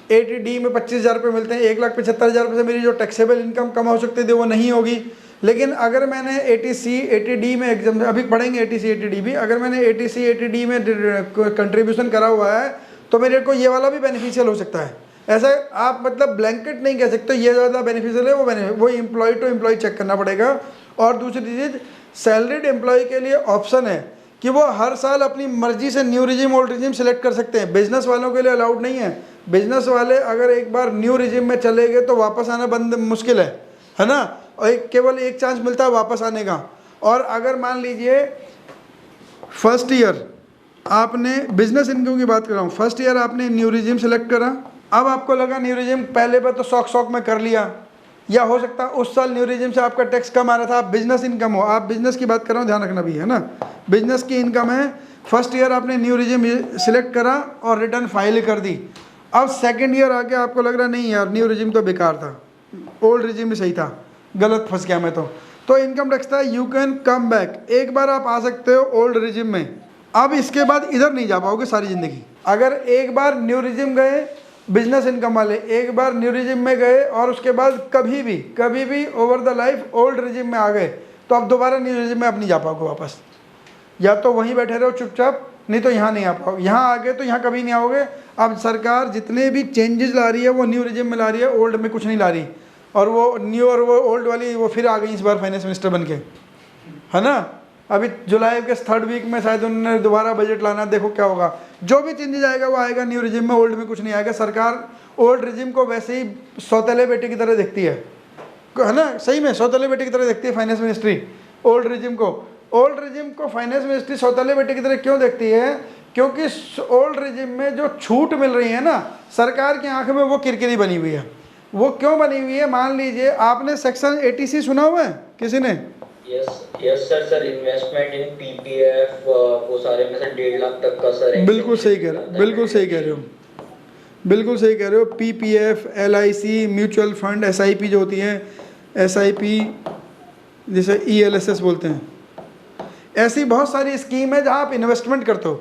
एटीडी में 25,000 रुपये मिलते हैं, 1,75,000 रुपये से मेरी जो टैक्सेबल इनकम कम हो सकती थी वो नहीं होगी। लेकिन अगर मैंने एटीसी, एटीडी में एग्जाम, अभी पढ़ेंगे एटीसी, एटीडी भी, अगर मैंने एटीसी, एटीडी में कंट्रीब्यूशन करा हुआ है तो मेरे को ये वाला भी बेनिफिशियल हो सकता है। ऐसा आप मतलब ब्लैंकेट नहीं कह सकते ये ज़्यादा बेनिफिशियल है, वो एम्प्लॉय टू एम्प्लॉय चेक करना पड़ेगा। और दूसरी चीज़, सैलरीड एम्प्लॉय के लिए ऑप्शन है कि वो हर साल अपनी मर्जी से new regime old regime select कर सकते हैं। बिजनेस वालों के लिए अलाउड नहीं है। बिजनेस वाले अगर एक बार न्यू रिजिम में चले गए तो वापस आना बंद मुश्किल है ना, और केवल एक चांस मिलता है वापस आने का। और अगर मान लीजिए फर्स्ट ईयर आपने, बिजनेस इनकम की बात कर रहा हूँ, फर्स्ट ईयर आपने न्यू रिजिम सेलेक्ट करा, अब आपको लगा न्यू रिजिम, पहले बार तो शौक में कर लिया, या हो सकता है उस साल न्यू रिजिम से आपका टैक्स कम आ रहा था, आप बिजनेस इनकम हो, आप बिजनेस की बात कर रहा हूँ, ध्यान रखना भी है ना, बिजनेस की इनकम है, फर्स्ट ईयर आपने न्यू रिजिम सिलेक्ट करा और रिटर्न फाइल कर दी। अब सेकेंड ईयर आके आपको लग रहा नहीं यार न्यू रिजिम तो बेकार था, ओल्ड रिजिम भी सही था, गलत फंस गया मैं तो इनकम टैक्स था, यू कैन कम बैक, एक बार आप आ सकते हो ओल्ड रिजिम में। अब इसके बाद इधर नहीं जा पाओगे सारी ज़िंदगी। अगर एक बार न्यू रिजिम गए बिजनेस इनकम वाले, एक बार न्यू रिजिम में गए और उसके बाद कभी भी over the life old regime में आ गए, तो अब दोबारा न्यू रिजिम में आप नहीं जा पाओगे वापस। या तो वहीं बैठे रहो चुपचाप, नहीं तो यहाँ नहीं आ पाओगे। यहाँ आ गए तो यहाँ कभी नहीं आओगे। अब सरकार जितने भी चेंजेस ला रही है वो न्यू रिजिम में ला रही है, ओल्ड में कुछ नहीं ला रही। और वो न्यू और वो ओल्ड वाली वो फिर आ गई इस बार फाइनेंस मिनिस्टर बन के, है ना। अभी जुलाई के 3rd वीक में शायद उन्होंने दोबारा बजट लाना, देखो क्या होगा। जो भी चेंजेस आएगा वो आएगा न्यू रिजिम में, ओल्ड में कुछ नहीं आएगा। सरकार ओल्ड रिजिम को वैसे ही सौतेले बेटे की तरह देखती है ना, सही में सौतेले बेटे की तरह देखती है फाइनेंस मिनिस्ट्री ओल्ड रिजिम को। ओल्ड रिजिम को फाइनेंस मिनिस्ट्री सौतेले बेटे की तरह क्यों देखती है? क्योंकि ओल्ड रिजिम में जो छूट मिल रही है ना सरकार की आंख में, वो किरकिरी बनी हुई है। वो क्यों बनी हुई है? मान लीजिए आपने सेक्शन 80C सुना हुआ है किसी ने? यस सर, इन्वेस्टमेंट इन पीपीएफ वो सारे में से 1.5 लाख तक का सर। बिल्कुल सही कह रहे हो, बिल्कुल सही कह रहे हो। PPF, LIC, mutual fund, SIP जो होती है, एसआईपी जिसे ईएलएसएस बोलते हैं, ऐसी बहुत सारी स्कीम है जहां आप इन्वेस्टमेंट करते हो।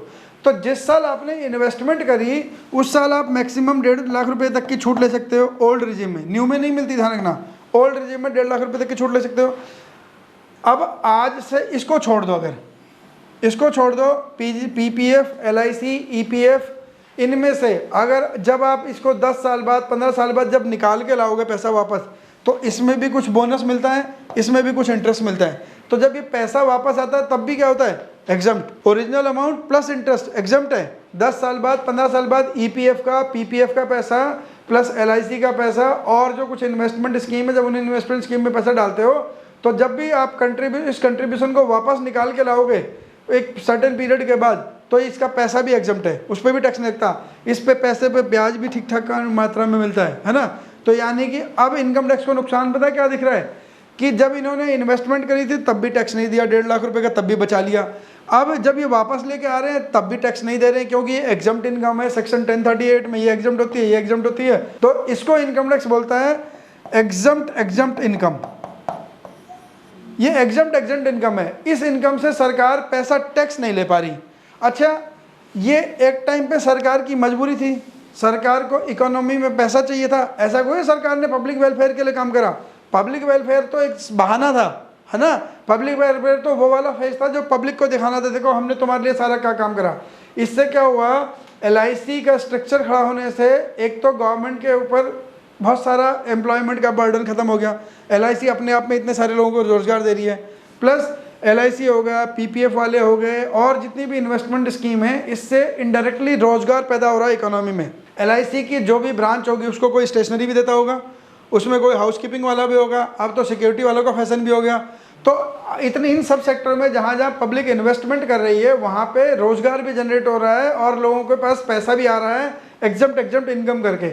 तो जिस साल आपने इन्वेस्टमेंट करी उस साल आप मैक्सिमम 1.5 लाख रुपए तक की छूट ले सकते हो ओल्ड रिजिम में। न्यू में नहीं मिलती, ध्यान रखना। ओल्ड रिजिम में 1.5 लाख रुपए तक की छूट ले सकते हो। अब आज से इसको छोड़ दो, अगर इसको छोड़ दो, पीपीएफ, एलआईसी, ईपीएफ, इनमें से अगर जब आप इसको 10 साल बाद 15 साल बाद जब निकाल के लाओगे पैसा वापस, तो इसमें भी कुछ बोनस मिलता है, इसमें भी कुछ इंटरेस्ट मिलता है। तो जब ये पैसा वापस आता है तब भी क्या होता है? Exempt. Original amount plus interest exempt है। 10 साल बाद 15 साल बाद ईपीएफ का, पीपीएफ का पैसा प्लस एलआईसी का पैसा और जो कुछ इन्वेस्टमेंट स्कीम है, जब उन इन्वेस्टमेंट स्कीम में पैसा डालते हो तो जब भी आप इस कंट्रीब्यूशन को वापस निकाल के लाओगे एक सर्टेन पीरियड के बाद, तो इसका पैसा भी एग्जम्प्ट है, उस पर भी टैक्स नहीं लगता। इस पे पैसे पे ब्याज भी ठीक ठाक मात्रा में मिलता है ना। तो यानी कि अब इनकम टैक्स को नुकसान पता है क्या दिख रहा है? कि जब इन्होंने इन्वेस्टमेंट करी थी तब भी टैक्स नहीं दिया, 1.5 लाख रुपए का तब भी बचा लिया। अब जब ये वापस लेके आ रहे हैं तब भी टैक्स नहीं दे रहे हैं, क्योंकि ये एग्जम्प्ट इनकम है। सेक्शन 1038 में ये एग्जम्प्ट होती है, ये एग्जम्प्ट होती है। तो इसको इनकम टैक्स बोलता है एग्जम्प्ट इनकम। ये एग्जम्प्ट इनकम है। इस इनकम से सरकार पैसा टैक्स नहीं ले पा रही। अच्छा, ये एक टाइम पे सरकार की मजबूरी थी, सरकार को इकोनॉमी में पैसा चाहिए था। ऐसा कोई सरकार ने पब्लिक वेलफेयर के लिए काम करा? पब्लिक वेलफेयर तो एक बहाना था, है ना। पब्लिक वेलफेयर तो वो वाला फेज था जो पब्लिक को दिखाना था, देखो हमने तुम्हारे लिए सारा क्या काम करा। इससे क्या हुआ, LIC का स्ट्रक्चर खड़ा होने से एक तो गवर्नमेंट के ऊपर बहुत सारा एम्प्लॉयमेंट का बर्डन खत्म हो गया। LIC अपने आप में इतने सारे लोगों को रोजगार दे रही है, प्लस LIC हो गया, PPF वाले हो गए, और जितनी भी इन्वेस्टमेंट स्कीम है, इससे इनडायरेक्टली रोजगार पैदा हो रहा है इकोनॉमी में। LIC की जो भी ब्रांच होगी उसको कोई स्टेशनरी भी देता होगा, उसमें कोई हाउसकीपिंग वाला भी होगा, अब तो सिक्योरिटी वालों का फैशन भी हो गया। तो इतने इन सब सेक्टर में जहाँ जहाँ पब्लिक इन्वेस्टमेंट कर रही है वहाँ पे रोजगार भी जनरेट हो रहा है और लोगों के पास पैसा भी आ रहा है एग्जम्प्ट इनकम करके।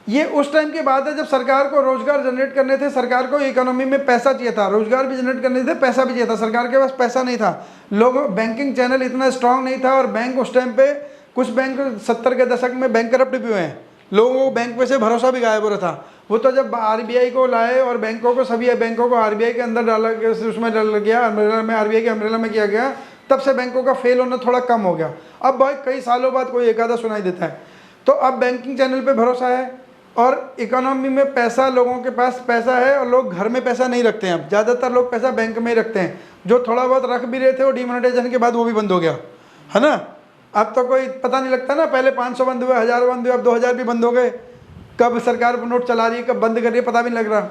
ये उस टाइम की बात है जब सरकार को रोजगार जनरेट करने थे, सरकार को इकोनॉमी में पैसा चाहिए था, रोजगार भी जनरेट करने थे, पैसा भी चाहिए था, सरकार के पास पैसा नहीं था, लोगों बैंकिंग चैनल इतना स्ट्रांग नहीं था, और बैंक उस टाइम पे कुछ बैंक 70 के दशक में बैंक करप्ट भी हुए हैं, लोगों को बैंक पे से भरोसा भी गायब हो रहा था। वो तो जब RBI को लाए और बैंकों को, सभी बैंकों को RBI के अंदर डाला गया, उसमें डाल गया अम्ब्रेला में, RBI के अम्ब्रेला में किया गया, तब से बैंकों का फेल होना थोड़ा कम हो गया। अब भाई कई सालों बाद कोई एक आधा सुनाई देता है। तो अब बैंकिंग चैनल पे भरोसा है और इकोनॉमी में पैसा, लोगों के पास पैसा है और लोग घर में पैसा नहीं रखते हैं। अब ज़्यादातर लोग पैसा बैंक में ही रखते हैं, जो थोड़ा बहुत रख भी रहे थे वो डिमोनेटाइजेशन के बाद वो भी बंद हो गया है ना। अब तो कोई पता नहीं लगता ना, पहले 500 बंद हुए, 1000 बंद हुए, अब 2000 भी बंद हो गए। कब सरकार नोट चला रही है, कब बंद कर रही है, पता भी नहीं लग रहा।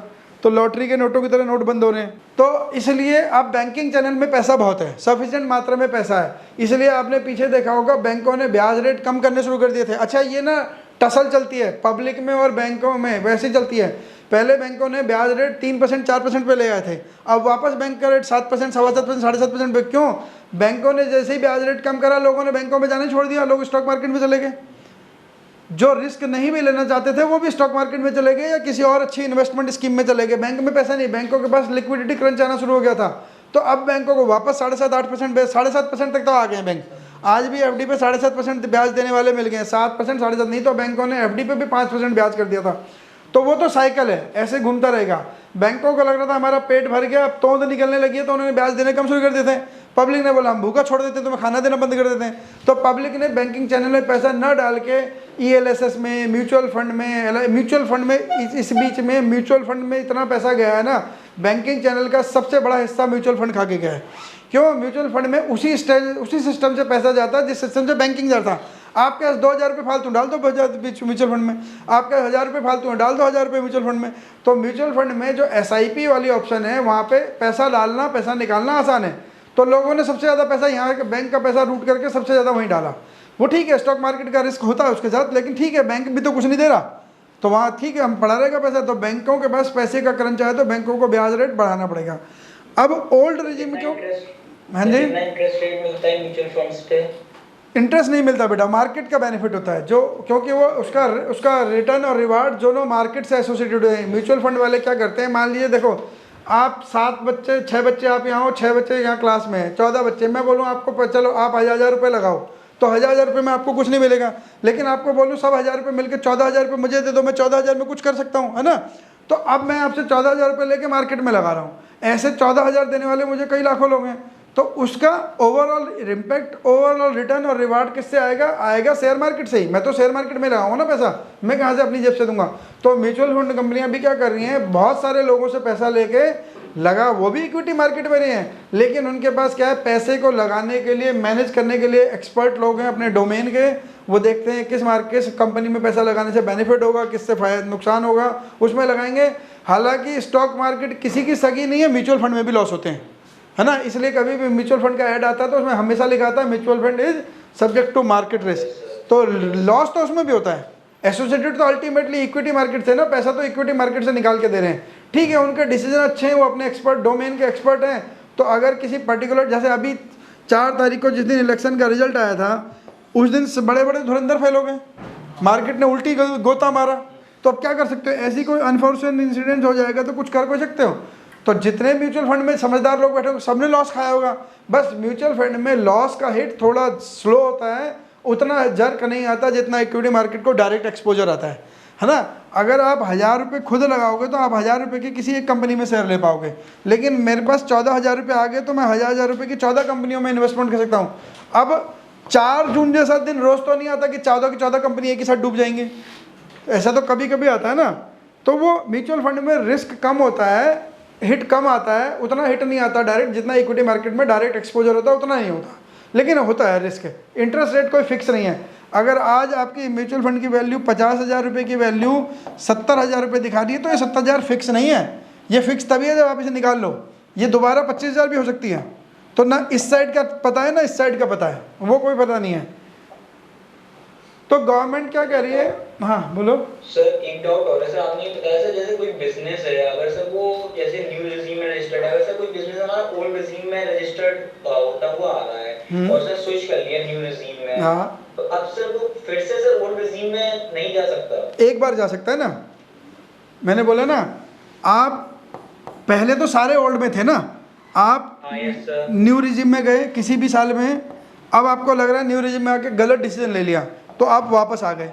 तो लॉटरी के नोटों की तरह नोट बंद हो रहे हैं। तो इसलिए अब बैंकिंग चैनल में पैसा बहुत है, सफिशिएंट मात्रा में पैसा है, इसलिए आपने पीछे देखा होगा बैंकों ने ब्याज रेट कम करने शुरू कर दिए थे। अच्छा, ये ना टसल चलती है पब्लिक में और बैंकों में, वैसे चलती है। पहले बैंकों ने ब्याज रेट 3% 4% पे ले आए थे, अब वापस बैंक का रेट 7%, 7.25%, 7.5% पे। क्यों? बैंकों ने जैसे ही ब्याज रेट कम करा, लोगों ने बैंकों में जाने छोड़ दिया, लोग स्टॉक मार्केट में चले गए। जो रिस्क नहीं भी लेना चाहते थे वो भी स्टॉक मार्केट में चले गए या किसी और अच्छी इन्वेस्टमेंट स्कीम में चले गए। बैंक में पैसा नहीं, बैंकों के पास लिक्विडिटी क्रंच आना शुरू हो गया था। तो अब बैंकों को वापस 7.5-8%, 7.5% तक तो आ गए बैंक। आज भी FD पे 7.5% ब्याज देने वाले मिल गए, 7%, 7.5%, नहीं तो बैंकों ने FD पे भी 5% ब्याज कर दिया था। तो वो तो साइकिल है, ऐसे घूमता रहेगा। बैंकों को लग रहा था हमारा पेट भर गया, अब तोंद निकलने लगी है, तो उन्होंने ब्याज देने कम शुरू कर देते हैं। पब्लिक ने बोला हम भूखा छोड़ देते हैं, तुम्हें खाना देना बंद कर देते हैं। तो पब्लिक ने बैंकिंग चैनल में पैसा न डाल के ELSS में, म्यूचुअल फंड में इस बीच में म्यूचुअल फंड में इतना पैसा गया है ना, बैंकिंग चैनल का सबसे बड़ा हिस्सा म्यूचुअल फंड खा के गया है। क्यों? म्यूचुअल फंड में उसी सिस्टम से पैसा जाता है जिस सिस्टम से बैंकिंग जाता है। आपके पास 2000 रुपये फालतू डाल दो म्यूचुअल फंड में, आपके 1000 रुपये फालतू डाल दो 1000 रुपये म्यूचुअल फंड में। तो म्यूचुअल फंड में जो SIP वाली ऑप्शन है, वहाँ पे पैसा डालना, पैसा निकालना आसान है। तो लोगों ने सबसे ज़्यादा पैसा यहाँ के बैंक का पैसा रूट करके सबसे ज़्यादा वहीं डाला। वो ठीक है, स्टॉक मार्केट का रिस्क होता है उसके साथ, लेकिन ठीक है, बैंक भी तो कुछ नहीं दे रहा, तो वहाँ ठीक है, हम पड़ा रहेगा पैसा। तो बैंकों के पास पैसे का क्रंच है, तो बैंकों को ब्याज रेट बढ़ाना पड़ेगा। अब ओल्ड रेजिम क्यों? हाँ जी, इंटरेस्ट रेट मिलता है म्यूचुअल फंड्स पे? इंटरेस्ट नहीं मिलता बेटा, मार्केट का बेनिफिट होता है, जो क्योंकि वो उसका रिटर्न और रिवार्ड दोनों मार्केट से एसोसिएटेड है। म्यूचुअल फंड वाले क्या करते हैं, मान लीजिए देखो आप 7 बच्चे 6 बच्चे आप यहाँ हो, 6 बच्चे यहाँ क्लास में हैं, 14 बच्चे, मैं बोलूँ आपको चलो आप 1000 रुपये लगाओ, तो 1000 रुपये में आपको कुछ नहीं मिलेगा। लेकिन आपको बोलूँ सब 1000 रुपये मिलकर 14000 रुपये मुझे दे दो, मैं 14000 में कुछ कर सकता हूँ, है ना। तो अब मैं आपसे 14000 रुपये लेके मार्केट में लगा रहा हूँ, ऐसे 14000 देने वाले मुझे कई लाखों लोग हैं। तो उसका ओवरऑल इम्पैक्ट, ओवरऑल रिटर्न और रिवार्ड किससे आएगा शेयर मार्केट से ही। मैं तो शेयर मार्केट में लगाऊंगा ना पैसा, मैं कहाँ से अपनी जेब से दूंगा। तो म्यूचुअल फंड कंपनियां भी क्या कर रही हैं, बहुत सारे लोगों से पैसा लेके लगा, वो भी इक्विटी मार्केट में रहे हैं, लेकिन उनके पास क्या है, पैसे को लगाने के लिए, मैनेज करने के लिए एक्सपर्ट लोग हैं अपने डोमेन के। वो देखते हैं किस कंपनी में पैसा लगाने से बेनिफिट होगा, किससे नुकसान होगा, उसमें लगाएंगे। हालांकि स्टॉक मार्केट किसी की सगी नहीं है, म्यूचुअल फंड में भी लॉस होते हैं, है ना। इसलिए कभी भी म्यूचुअल फंड का ऐड आता है तो उसमें हमेशा लिखा आता है mutual fund is subject to market risk. तो लॉस तो उसमें भी होता है, एसोसिएटेड तो अल्टीमेटली इक्विटी मार्केट से ना, पैसा तो इक्विटी मार्केट से निकाल के दे रहे हैं। ठीक है, उनके डिसीजन अच्छे हैं, वो अपने एक्सपर्ट डोमेन के एक्सपर्ट हैं। तो अगर किसी पर्टिकुलर, जैसे अभी 4 तारीख को जिस दिन इलेक्शन का रिजल्ट आया था, उस दिन बड़े बड़े धुरंधर फेल हो गए, मार्केट ने उल्टी गोता मारा। तो अब क्या कर सकते हो, ऐसी कोई अनफॉर्चुनेट इंसिडेंट हो जाएगा तो कुछ कर कोई सकते हो। तो जितने म्यूचुअल फंड में समझदार लोग बैठे होंगे सबने लॉस खाया होगा। बस म्यूचुअल फंड में लॉस का हिट थोड़ा स्लो होता है, उतना जर्क नहीं आता जितना इक्विटी मार्केट को डायरेक्ट एक्सपोजर आता है ना। अगर आप 1000 रुपये खुद लगाओगे तो आप 1000 रुपये की किसी एक कंपनी में शेयर ले पाओगे, लेकिन मेरे पास 14000 रुपये आ गए तो मैं 1000 रुपये की 14 कंपनियों में इन्वेस्टमेंट कर सकता हूँ। अब 4 जून जैसा दिन रोज़ तो नहीं आता कि 14 की 14 कंपनी एक ही साथ डूब जाएंगे, ऐसा तो कभी कभी आता है ना। तो वो म्यूचुअल फंड में रिस्क कम होता है, हिट कम आता है, उतना हिट नहीं आता डायरेक्ट, जितना इक्विटी मार्केट में डायरेक्ट एक्सपोजर होता है उतना नहीं होता, लेकिन होता है रिस्क। इंटरेस्ट रेट कोई फिक्स नहीं है। अगर आज आपकी म्यूचुअल फंड की वैल्यू 50,000 रुपये की वैल्यू 70,000 रुपये दिखा रही है, तो ये 70,000 फिक्स नहीं है, ये फिक्स तभी है जब आप इसे निकाल लो। ये दोबारा 25,000 भी हो सकती है। तो ना इस साइड का पता है ना इस साइड का पता है, वो कोई पता नहीं है। तो गवर्नमेंट क्या कह रही है? हाँ बोलो सर। एक डाउट और है सर, आपने ये बताया सर जैसे कोई बिजनेस है, अगर सर वो जैसे न्यू रेजिम में रजिस्टर्ड है, अगर सर कोई बिजनेस हमारा ओल्ड रेजिम में रजिस्टर्ड होता हुआ आ रहा है और सर स्विच कर लिया न्यू रेजिम में, हाँ, तो अब सर वो फिर से सर ओल्ड रेजिम में नहीं जा सकता? एक बार जा सकता है ना, मैंने बोला ना, आप पहले तो सारे ओल्ड में थे ना, आप न्यू रिजिम में गए किसी भी साल में, अब आपको लग रहा है न्यू रिजिम में आके गलत डिसीजन ले लिया, तो आप वापस आ गए।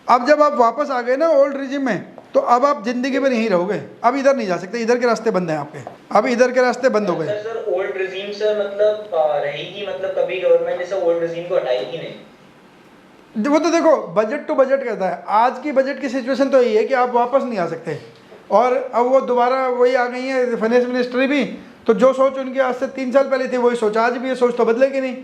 अब जब आप वापस आ गए ना ओल्ड रिजिम में, तो अब आप जिंदगी में नहीं रहोगे, अब इधर नहीं जा सकते, इधर के रास्ते बंद हैं आपके, अब इधर के रास्ते बंद हो गए। सर ओल्ड रिजिम सर मतलब रहेगी, मतलब कभी गवर्नमेंट ने सर ओल्ड रिजिम को हटाएगी नहीं? वो तो देखो बजट टू बजट कहता है, आज की बजट की सिचुएशन तो यही है कि आप वापस नहीं आ सकते, और अब वो दोबारा वही आ गई है फाइनेंस मिनिस्ट्री भी, तो जो सोच उनकी आज से 3 साल पहले थी वही सोच आज भी है, सोच तो बदलेगी नहीं।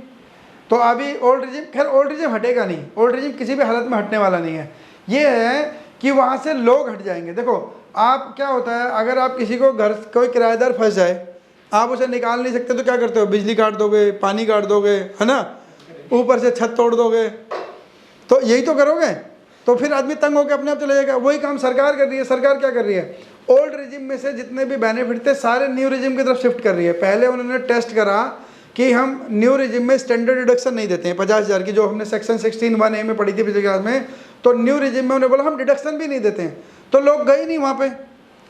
तो अभी ओल्ड रिजिम, खैर ओल्ड रिजिम हटेगा नहीं, ओल्ड रिजिम किसी भी हालत में हटने वाला नहीं है। ये है कि वहाँ से लोग हट जाएंगे। देखो आप क्या होता है, अगर आप किसी को घर कोई किराएदार फंस जाए, आप उसे निकाल नहीं सकते तो क्या करते हो, बिजली काट दोगे, पानी काट दोगे, है ना, ऊपर से छत तोड़ दोगे, तो यही तो करोगे। तो फिर आदमी तंग होकर अपने आप चले जाएगा। वही काम सरकार कर रही है। सरकार क्या कर रही है, ओल्ड रिजिम में से जितने भी बेनिफिट थे सारे न्यू रिजिम की तरफ शिफ्ट कर रही है। पहले उन्होंने टेस्ट करा कि हम न्यू रिजिम में स्टैंडर्ड डिडक्शन नहीं देते हैं 50,000 की, जो हमने सेक्शन 16(1)(a) में पढ़ी थी पिछले क्लास में, तो न्यू रिजिम में उन्होंने बोला हम डिडक्शन भी नहीं देते हैं, तो लोग गए नहीं वहाँ पे,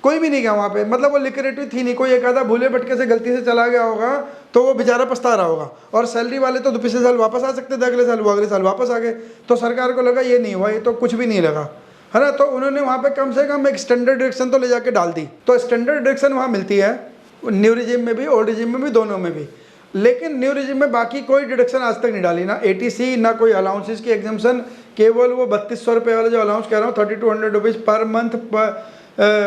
कोई भी नहीं गया वहाँ पे, मतलब वो लिक्विडिटी थी नहीं, कोई एक आधा भूले भटके से गलती से चला गया होगा तो वो बेचारा पछता रहा होगा, और सैलरी वाले तो पिछले साल वापस आ सकते थे, अगले साल वो अगले साल वापस आ गए। तो सरकार को लगा ये नहीं हुआ, ये तो कुछ भी नहीं लगा, है ना, तो उन्होंने वहाँ पे कम से कम एक स्टैंडर्ड डिडक्शन तो ले जाके डाल दी। तो स्टैंडर्ड डिडक्शन वहाँ मिलती है न्यू रिजिम में भी, ओल्ड रिजिम में भी, दोनों में भी। लेकिन न्यू रिजिम में बाकी कोई डिडक्शन आज तक नहीं डाली, ना ATC ना कोई अलाउंसेस की एग्जाम्पशन, केवल वो 3200 रुपये वाला जो अलाउंस कह रहा हूँ 3200 रुपीज़ पर मंथ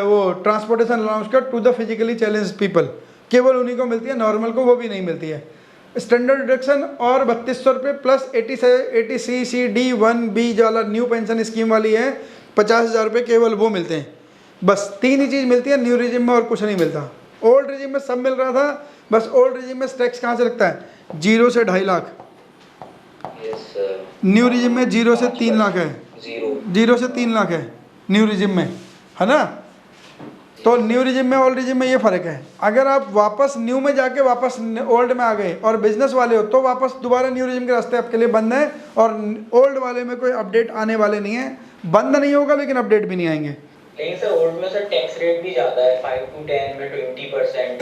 वो ट्रांसपोर्टेशन अलाउंस का to the physically challenge people, केवल उन्हीं को मिलती है, नॉर्मल को वो भी नहीं मिलती है। स्टैंडर्ड डिडक्शन और 3200 रुपये प्लस ATCD1B जो वाला न्यू पेंशन स्कीम वाली है 50,000 रुपये, केवल वो मिलते हैं। बस 3 ही चीज़ मिलती है न्यू रिजिम में, और कुछ नहीं मिलता। ओल्ड रिजिम में सब मिल रहा था, बस ओल्ड रिजिम में टैक्स कहाँ से लगता है, 0 से 2.5 लाख। न्यू रिजिम में 0 से 3 लाख है, 0 से 3 लाख है न्यू रिजिम में, है ना। तो न्यू रिजिम में ओल्ड रिजिम में ये फ़र्क है। अगर आप वापस न्यू में जाके वापस ओल्ड में आ गए और बिजनेस वाले हो तो वापस दोबारा न्यू रिजिम के रास्ते आपके लिए बंद है, और ओल्ड वाले में कोई अपडेट आने वाले नहीं है। बंद नहीं होगा लेकिन अपडेट भी नहीं आएंगे। लेकिन सर ओल्ड में सर टैक्स रेट भी ज़्यादा है, 5 to 10 में 20%।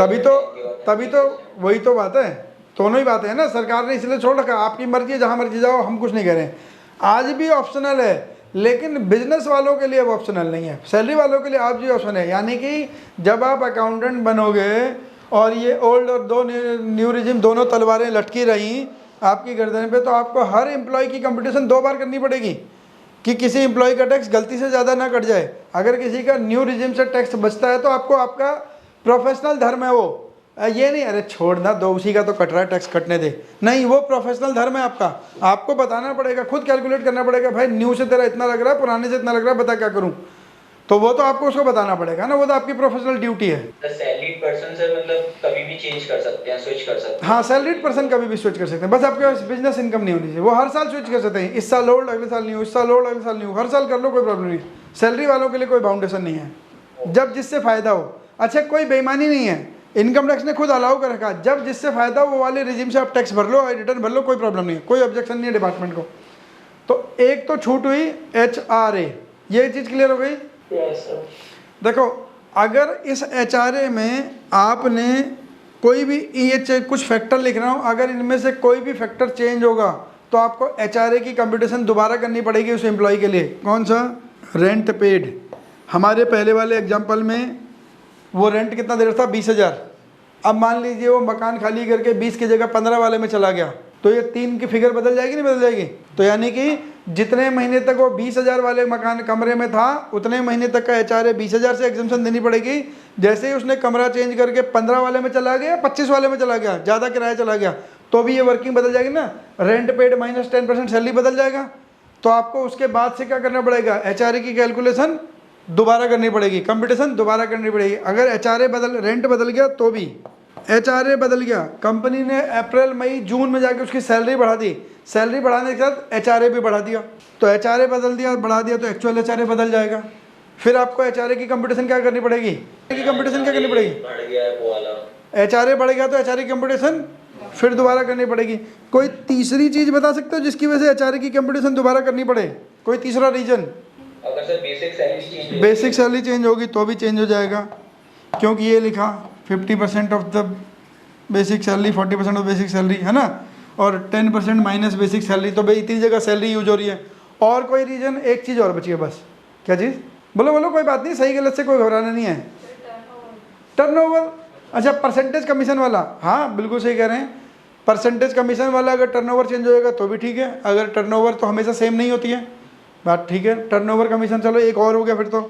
तभी तो वही तो बात है, दोनों ही बातें हैं ना। सरकार ने इसलिए छोड़ रखा, आपकी मर्जी है, जहाँ मर्जी जाओ, हम कुछ नहीं कह रहे हैं। आज भी ऑप्शनल है, लेकिन बिजनेस वालों के लिए अब ऑप्शनल नहीं है, सैलरी वालों के लिए आज भी ऑप्शन है। यानी कि जब आप अकाउंटेंट बनोगे और ये ओल्ड और दो न्यू रिजिम दोनों तलवारें लटकी रहीं आपकी गर्दन पे, तो आपको हर एम्प्लॉय की कंपटीशन 2 बार करनी पड़ेगी कि किसी एम्प्लॉय का टैक्स गलती से ज़्यादा ना कट जाए। अगर किसी का न्यू रिजिम से टैक्स बचता है तो आपको, आपका प्रोफेशनल धर्म है वो, ये नहीं अरे छोड़ना दो, उसी का तो कट रहा है टैक्स कटने दे, नहीं, वो प्रोफेशनल धर्म है आपका। आपको बताना पड़ेगा, खुद कैलकुलेट करना पड़ेगा, भाई न्यू से तेरा इतना लग रहा है, पुराने से इतना लग रहा है, बता क्या करूँ, तो वो तो आपको उसको बताना पड़ेगा ना, वो तो आपकी प्रोफेशनल ड्यूटी है। सैलरीड पर्सन सर मतलब कभी भी चेंज कर सकते हैं, स्विच कर सकते हैं? हाँ, सैलरीड पर्सन कभी भी स्विच कर सकते हैं, बस आपके पास बिजनेस इनकम नहीं होनी चाहिए। वो हर साल स्विच कर सकते हैं, इस साल ओल्ड अगले साल न्यू, इस साल ओल्ड अगले साल न्यू, हर साल कर लो, कोई प्रॉब्लम नहीं। सैलरी वालों के लिए कोई बाउंडेशन नहीं है, जब जिससे फ़ायदा हो। अच्छा, कोई बेईमानी नहीं है, इनकम टैक्स ने खुद अलाउ कर रखा, जब जिससे फ़ायदा हो वो वाले रिजिम से आप टैक्स भर लो, रिटर्न भर लो, कोई प्रॉब्लम नहीं है, कोई ऑब्जेक्शन नहीं है डिपार्टमेंट को। तो एक तो छूट हुई HRA, ये चीज़ क्लियर हो गई। देखो, अगर इस HRA में आपने कोई भी ये कुछ फैक्टर लिख रहा हूँ, अगर इनमें से कोई भी फैक्टर चेंज होगा तो आपको HRA की कंप्यूटेशन दोबारा करनी पड़ेगी उस एम्प्लॉय के लिए। कौन सा? Rent paid. हमारे पहले वाले एग्जाम्पल में वो रेंट कितना दे रहा था? 20,000। अब मान लीजिए वो मकान खाली करके 20 की जगह 15 वाले में चला गया, तो ये 3 की फिगर बदल जाएगी नहीं बदल जाएगी? तो यानी कि जितने महीने तक वो 20,000 वाले मकान कमरे में था उतने महीने तक का HRA 20,000 से एग्जम्पशन देनी पड़ेगी। जैसे ही उसने कमरा चेंज करके 15 वाले में चला गया, 25 वाले में चला गया, ज़्यादा किराया चला गया, तो भी ये वर्किंग बदल जाएगी ना, रेंट पेड माइनस 10% सैलरी बदल जाएगा। तो आपको उसके बाद से क्या करना पड़ेगा, HRA की कैलकुलेशन दोबारा करनी पड़ेगी, कंपटीशन दोबारा करनी पड़ेगी। अगर HRA रेंट बदल गया तो भी, HRA बदल गया, कंपनी ने अप्रैल मई जून में जाके उसकी सैलरी बढ़ा दी, सैलरी बढ़ाने के साथ HRA भी बढ़ा दिया, तो HRA बदल दिया, बढ़ा दिया तो एक्चुअल HRA बदल जाएगा। फिर आपको HRA की कंपटीशन क्या करनी पड़ेगी, कंपटीशन क्या करनी पड़ेगी, HRA बढ़ गया तो HRA की कंपटीशन फिर दोबारा करनी पड़ेगी। कोई तीसरी चीज़ बता सकते हो जिसकी वजह से HRA की कंपटीशन दोबारा करनी पड़े, कोई तीसरा रीजन? अगर सर बेसिक सैलरी चेंज होगी तो भी चेंज हो जाएगा, क्योंकि ये लिखा 50% of the basic salary, 40% of basic salary, है ना, और 10% माइनस बेसिक सैलरी, तो भाई इतनी जगह सैलरी यूज हो रही है। और कोई रीजन? एक चीज़ और बची है बस, क्या चीज़? बोलो बोलो, कोई बात नहीं, सही गलत से कोई घबराना नहीं है। टर्नओवर, अच्छा परसेंटेज कमीशन वाला, हाँ बिल्कुल सही कह रहे हैं, परसेंटेज कमीशन वाला अगर टर्नओवर चेंज होएगा तो भी ठीक है, अगर टर्नओवर तो हमेशा सेम नहीं होती है, बात ठीक है। टर्नओवर कमीशन चलो एक और हो गया, फिर तो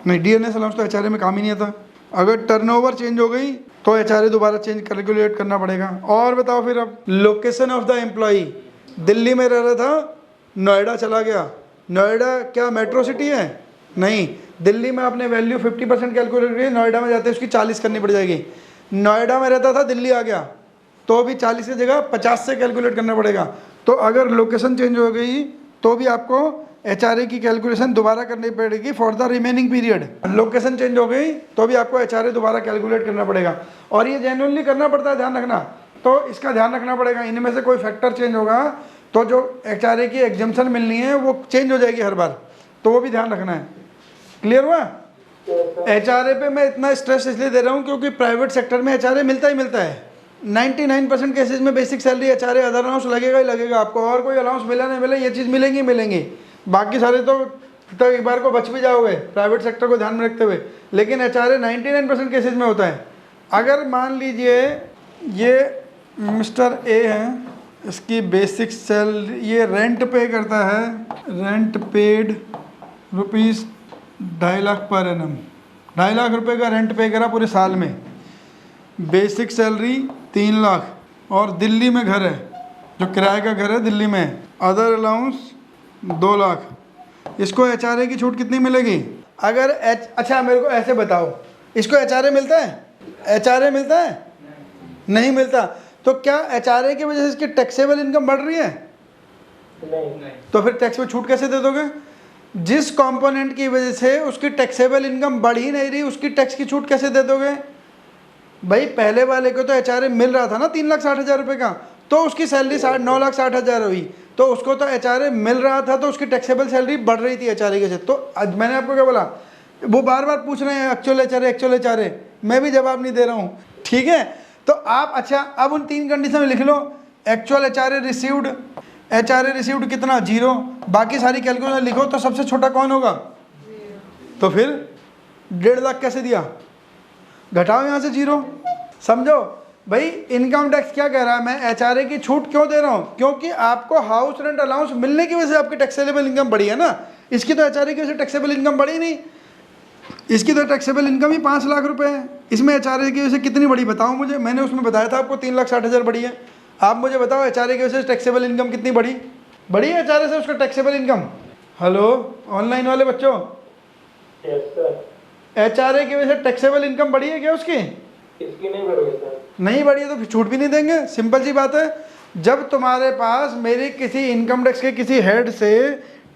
नहीं, DNS अलाउंस तो HRA में काम ही नहीं आता। अगर टर्नओवर चेंज हो गई तो HRA दोबारा चेंज कैलकुलेट करना पड़ेगा। और बताओ फिर अब, location of the employee, Delhi में रह रहा था, नोएडा चला गया, नोएडा क्या मेट्रो सिटी है? नहीं, दिल्ली में आपने वैल्यू 50% कैलकुलेट की, नोएडा में जाते उसकी 40 करनी पड़ जाएगी। नोएडा में रहता था, दिल्ली आ गया, तो भी 40 की जगह 50 से कैलकुलेट करना पड़ेगा। तो अगर लोकेशन चेंज हो गई तो भी आपको HRA की कैलकुलेशन दोबारा करनी पड़ेगी for the remaining period. Location change हो गई तो भी आपको HRA दोबारा कैलकुलेट करना पड़ेगा, और ये जेन्युइनली करना पड़ता है, ध्यान रखना। तो इसका ध्यान रखना पड़ेगा, इनमें से कोई फैक्टर चेंज होगा तो जो HRA की एग्जम्पशन मिलनी है वो चेंज हो जाएगी हर बार, तो वो भी ध्यान रखना है। क्लियर हुआ? HRA पे मैं इतना स्ट्रेस इसलिए दे रहा हूँ क्योंकि प्राइवेट सेक्टर में HRA मिलता ही मिलता है। 99% केसेज में basic salary HRA other allowance लगेगा ही लगेगा आपको, और कोई अलाउंस मिला नहीं मिले ये चीज़ मिलेंगी मिलेंगी, बाकी सारे तो एक बार को बच भी जाओगे प्राइवेट सेक्टर को ध्यान में रखते हुए, लेकिन HRA 99% केसेज में होता है। अगर मान लीजिए ये मिस्टर A है, इसकी बेसिक सैलरी, ये रेंट पे करता है, rent paid ₹2.5 lakh per annum, 2.5 lakh रुपए का रेंट पे करा पूरे साल में, बेसिक सैलरी 3 लाख, और दिल्ली में घर है, जो किराए का घर है दिल्ली में, अदर अलाउंस 2 लाख। इसको HRA की छूट कितनी मिलेगी? अगर अच्छा मेरे को ऐसे बताओ, इसको HRA मिलता है? HRA मिलता है? नहीं मिलता। तो क्या HRA की वजह से इसकी टैक्सेबल इनकम बढ़ रही है? नहीं। तो फिर टैक्स में छूट कैसे दे दोगे? जिस कंपोनेंट की वजह से उसकी टैक्सेबल इनकम बढ़ ही नहीं रही, उसकी टैक्स की छूट कैसे दे दोगे? भाई पहले वाले को तो HRA मिल रहा था ना 3,60,000 रुपये का, तो उसकी सैलरी 9,60,000 हुई, तो उसको तो HRA मिल रहा था, तो उसकी टैक्सेबल सैलरी बढ़ रही थी HRA के से। तो आज मैंने आपको क्या बोला, वो बार बार पूछ रहे हैं एक्चुअल HRA, मैं भी जवाब नहीं दे रहा हूँ, ठीक है। तो आप अच्छा अब उन 3 कंडीशन में लिख लो, एक्चुअल HRA रिसीव्ड कितना? 0, बाकी सारी कैलकुलेशन लिखो, तो सबसे छोटा कौन होगा? तो फिर 1.5 लाख कैसे दिया? घटाओ यहाँ से 0, समझो भाई। इनकम टैक्स क्या कह रहा है, मैं HRA की छूट क्यों दे रहा हूँ? क्योंकि आपको हाउस रेंट अलाउंस मिलने की वजह से आपकी टैक्सेबल इनकम बढ़ी है ना, इसकी तो HRA की वजह से टैक्सेबल इनकम बढ़ी नहीं, इसकी तो टैक्सेबल इनकम ही 5 लाख रुपए है, इसमें HRA की वजह से कितनी बढ़ी बताओ मुझे। मैंने उसमें बताया था आपको 3,60,000 बढ़ी है, आप मुझे बताओ HRA की वजह से टैक्सेबल इनकम कितनी बढ़ी? बढ़ी है HRA से उसका टैक्सेबल इनकम? हेलो ऑनलाइन वाले बच्चों, HRA की वजह से टैक्सेबल इनकम बढ़ी है क्या उसकी? इसकी नहीं बढ़ी सर। नहीं बढ़ी है तो फिर छूट भी नहीं देंगे, सिंपल सी बात है। जब तुम्हारे पास मेरी किसी इनकम टैक्स के किसी हेड से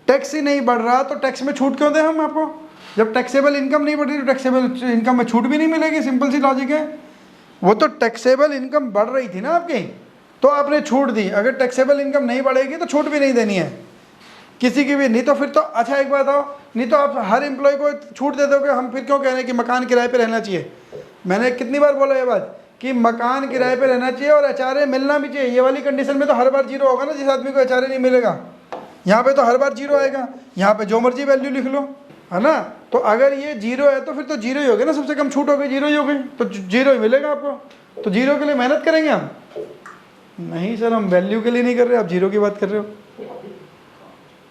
टैक्स ही नहीं बढ़ रहा तो टैक्स में छूट क्यों दें हम आपको? जब टैक्सेबल इनकम नहीं बढ़ रही तो टैक्सेबल इनकम में छूट भी नहीं मिलेगी, सिंपल सी लॉजिक है। वो तो टैक्सेबल इनकम बढ़ रही थी ना आपकी, तो आपने छूट दी। अगर टैक्सेबल इनकम नहीं बढ़ेगी तो छूट भी नहीं देनी है किसी की भी, नहीं तो फिर तो अच्छा एक बात आओ, नहीं तो आप हर एम्प्लॉय को छूट दे दोगे। हम फिर क्यों कह रहे हैं कि मकान किराए पे रहना चाहिए? मैंने कितनी बार बोला ये बात कि मकान किराए पे रहना चाहिए और HRA मिलना भी चाहिए। ये वाली कंडीशन में तो हर बार 0 होगा ना, जिस आदमी को HRA नहीं मिलेगा। यहाँ पे तो हर बार 0 आएगा, यहाँ पे जो मर्जी वैल्यू लिख लो, है ना। तो अगर ये 0 है तो फिर तो 0 ही हो गया ना, सबसे कम छूट हो गई 0 ही हो गई, तो 0 ही मिलेगा आपको। तो 0 के लिए मेहनत करेंगे हम? नहीं सर, हम वैल्यू के लिए नहीं कर रहे, आप 0 की बात कर रहे हो।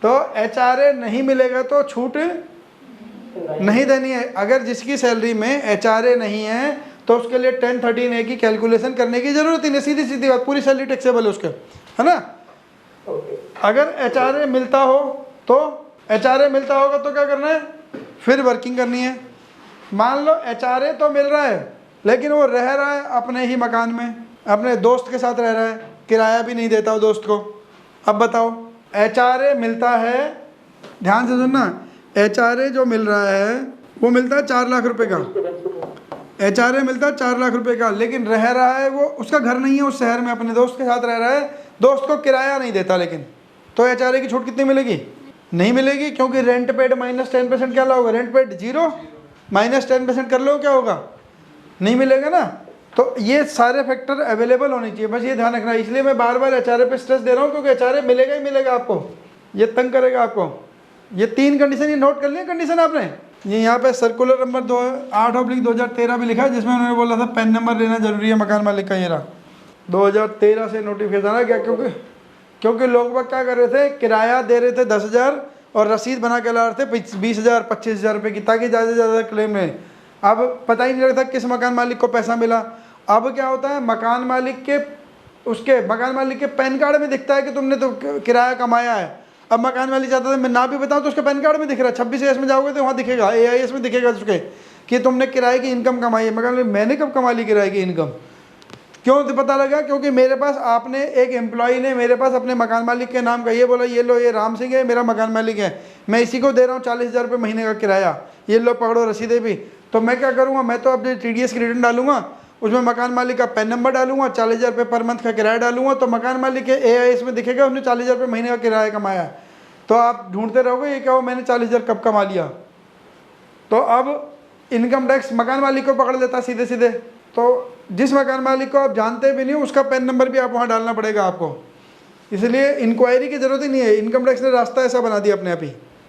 तो HRA नहीं मिलेगा तो छूट नहीं देनी है। अगर जिसकी सैलरी में HRA नहीं है तो उसके लिए 1013A की कैलकुलेशन करने की जरूरत ही नहीं, सीधी सीधी बात, पूरी सैलरी टैक्सेबल है उसके, है ना। अगर HRA मिलता हो तो HRA मिलता होगा तो क्या करना है, फिर वर्किंग करनी है। मान लो HRA तो मिल रहा है लेकिन वो रह रहा है अपने ही मकान में, अपने दोस्त के साथ रह रहा है, किराया भी नहीं देता वो दोस्त को। अब बताओ HRA मिलता है, ध्यान से सुनना, HRA जो मिल रहा है वो मिलता है 4 लाख रुपए का, HRA मिलता है 4 लाख रुपए का, लेकिन रह रहा है वो, उसका घर नहीं है उस शहर में, अपने दोस्त के साथ रह रहा है, दोस्त को किराया नहीं देता लेकिन, तो HRA की छूट कितनी मिलेगी, नहीं मिलेगी, क्योंकि रेंट पेड माइनस 10% क्या होगा, रेंट पेड 0 माइनस 10% कर लो क्या होगा, नहीं मिलेगा ना। तो ये सारे फैक्टर अवेलेबल होने चाहिए, बस ये ध्यान रखना। इसलिए मैं बार बार HRA पे स्ट्रेस दे रहा हूँ, क्योंकि HRA मिलेगा ही मिलेगा आपको, ये तंग करेगा आपको। ये 3 कंडीशन ये नोट कर लिया कंडीशन आपने। ये यहाँ पे सर्कुलर नंबर 8/2013 भी लिखा है, जिसमें उन्होंने बोला था पेन नंबर लेना जरूरी है मकान मालिक का। ये रहा 2013 से नोटिफिकेशन आ क्या, क्योंकि लोग बाग क्या कर रहे थे, किराया दे रहे थे 10,000 और रसीद बना के ला रहे थे 20,000 25,000 रुपये की, ताकि ज़्यादा से ज़्यादा क्लेम लें। अब पता ही नहीं लगता किस मकान मालिक को पैसा मिला। अब क्या होता है, मकान मालिक के पैन कार्ड में दिखता है कि तुमने तो किराया कमाया है। अब मकान मालिक चाहता है मैं ना भी बताऊं तो उसके पैन कार्ड में दिख रहा है, 26 में जाओगे तो वहाँ दिखेगा, AIS में दिखेगा उसके कि तुमने किराए की इनकम कमाई है। मकान मालिक मैंने कब कमा ली किराए की इनकम, क्यों तो पता लगा, क्योंकि मेरे पास आपने एक एम्प्लॉई ने मेरे पास अपने मकान मालिक के नाम का ये बोला, ये लो ये राम सिंह है मेरा मकान मालिक है, मैं इसी को दे रहा हूँ 40,000 रुपये महीने का किराया, ये लो पकड़ो रसीदें भी। तो मैं क्या करूँगा, मैं तो अपने TDS की रिटर्न डालूंगा, उसमें मकान मालिक का पैन नंबर डालूंगा, 40,000 रुपये पर मंथ का किराया डालूंगा, तो मकान मालिक के AIS में दिखेगा उसने 40,000 रुपये महीने का किराया कमाया है। तो आप ढूंढते रहोगे ये क्या हो, मैंने 40,000 कब कमा लिया। तो अब इनकम टैक्स मकान मालिक को पकड़ लेता सीधे सीधे। तो जिस मकान मालिक को आप जानते भी नहीं हो उसका पैन नंबर भी आप वहाँ डालना पड़ेगा आपको, इसलिए इंक्वायरी की ज़रूरत ही नहीं है। इनकम टैक्स ने रास्ता ऐसा बना दिया अपने आप ही।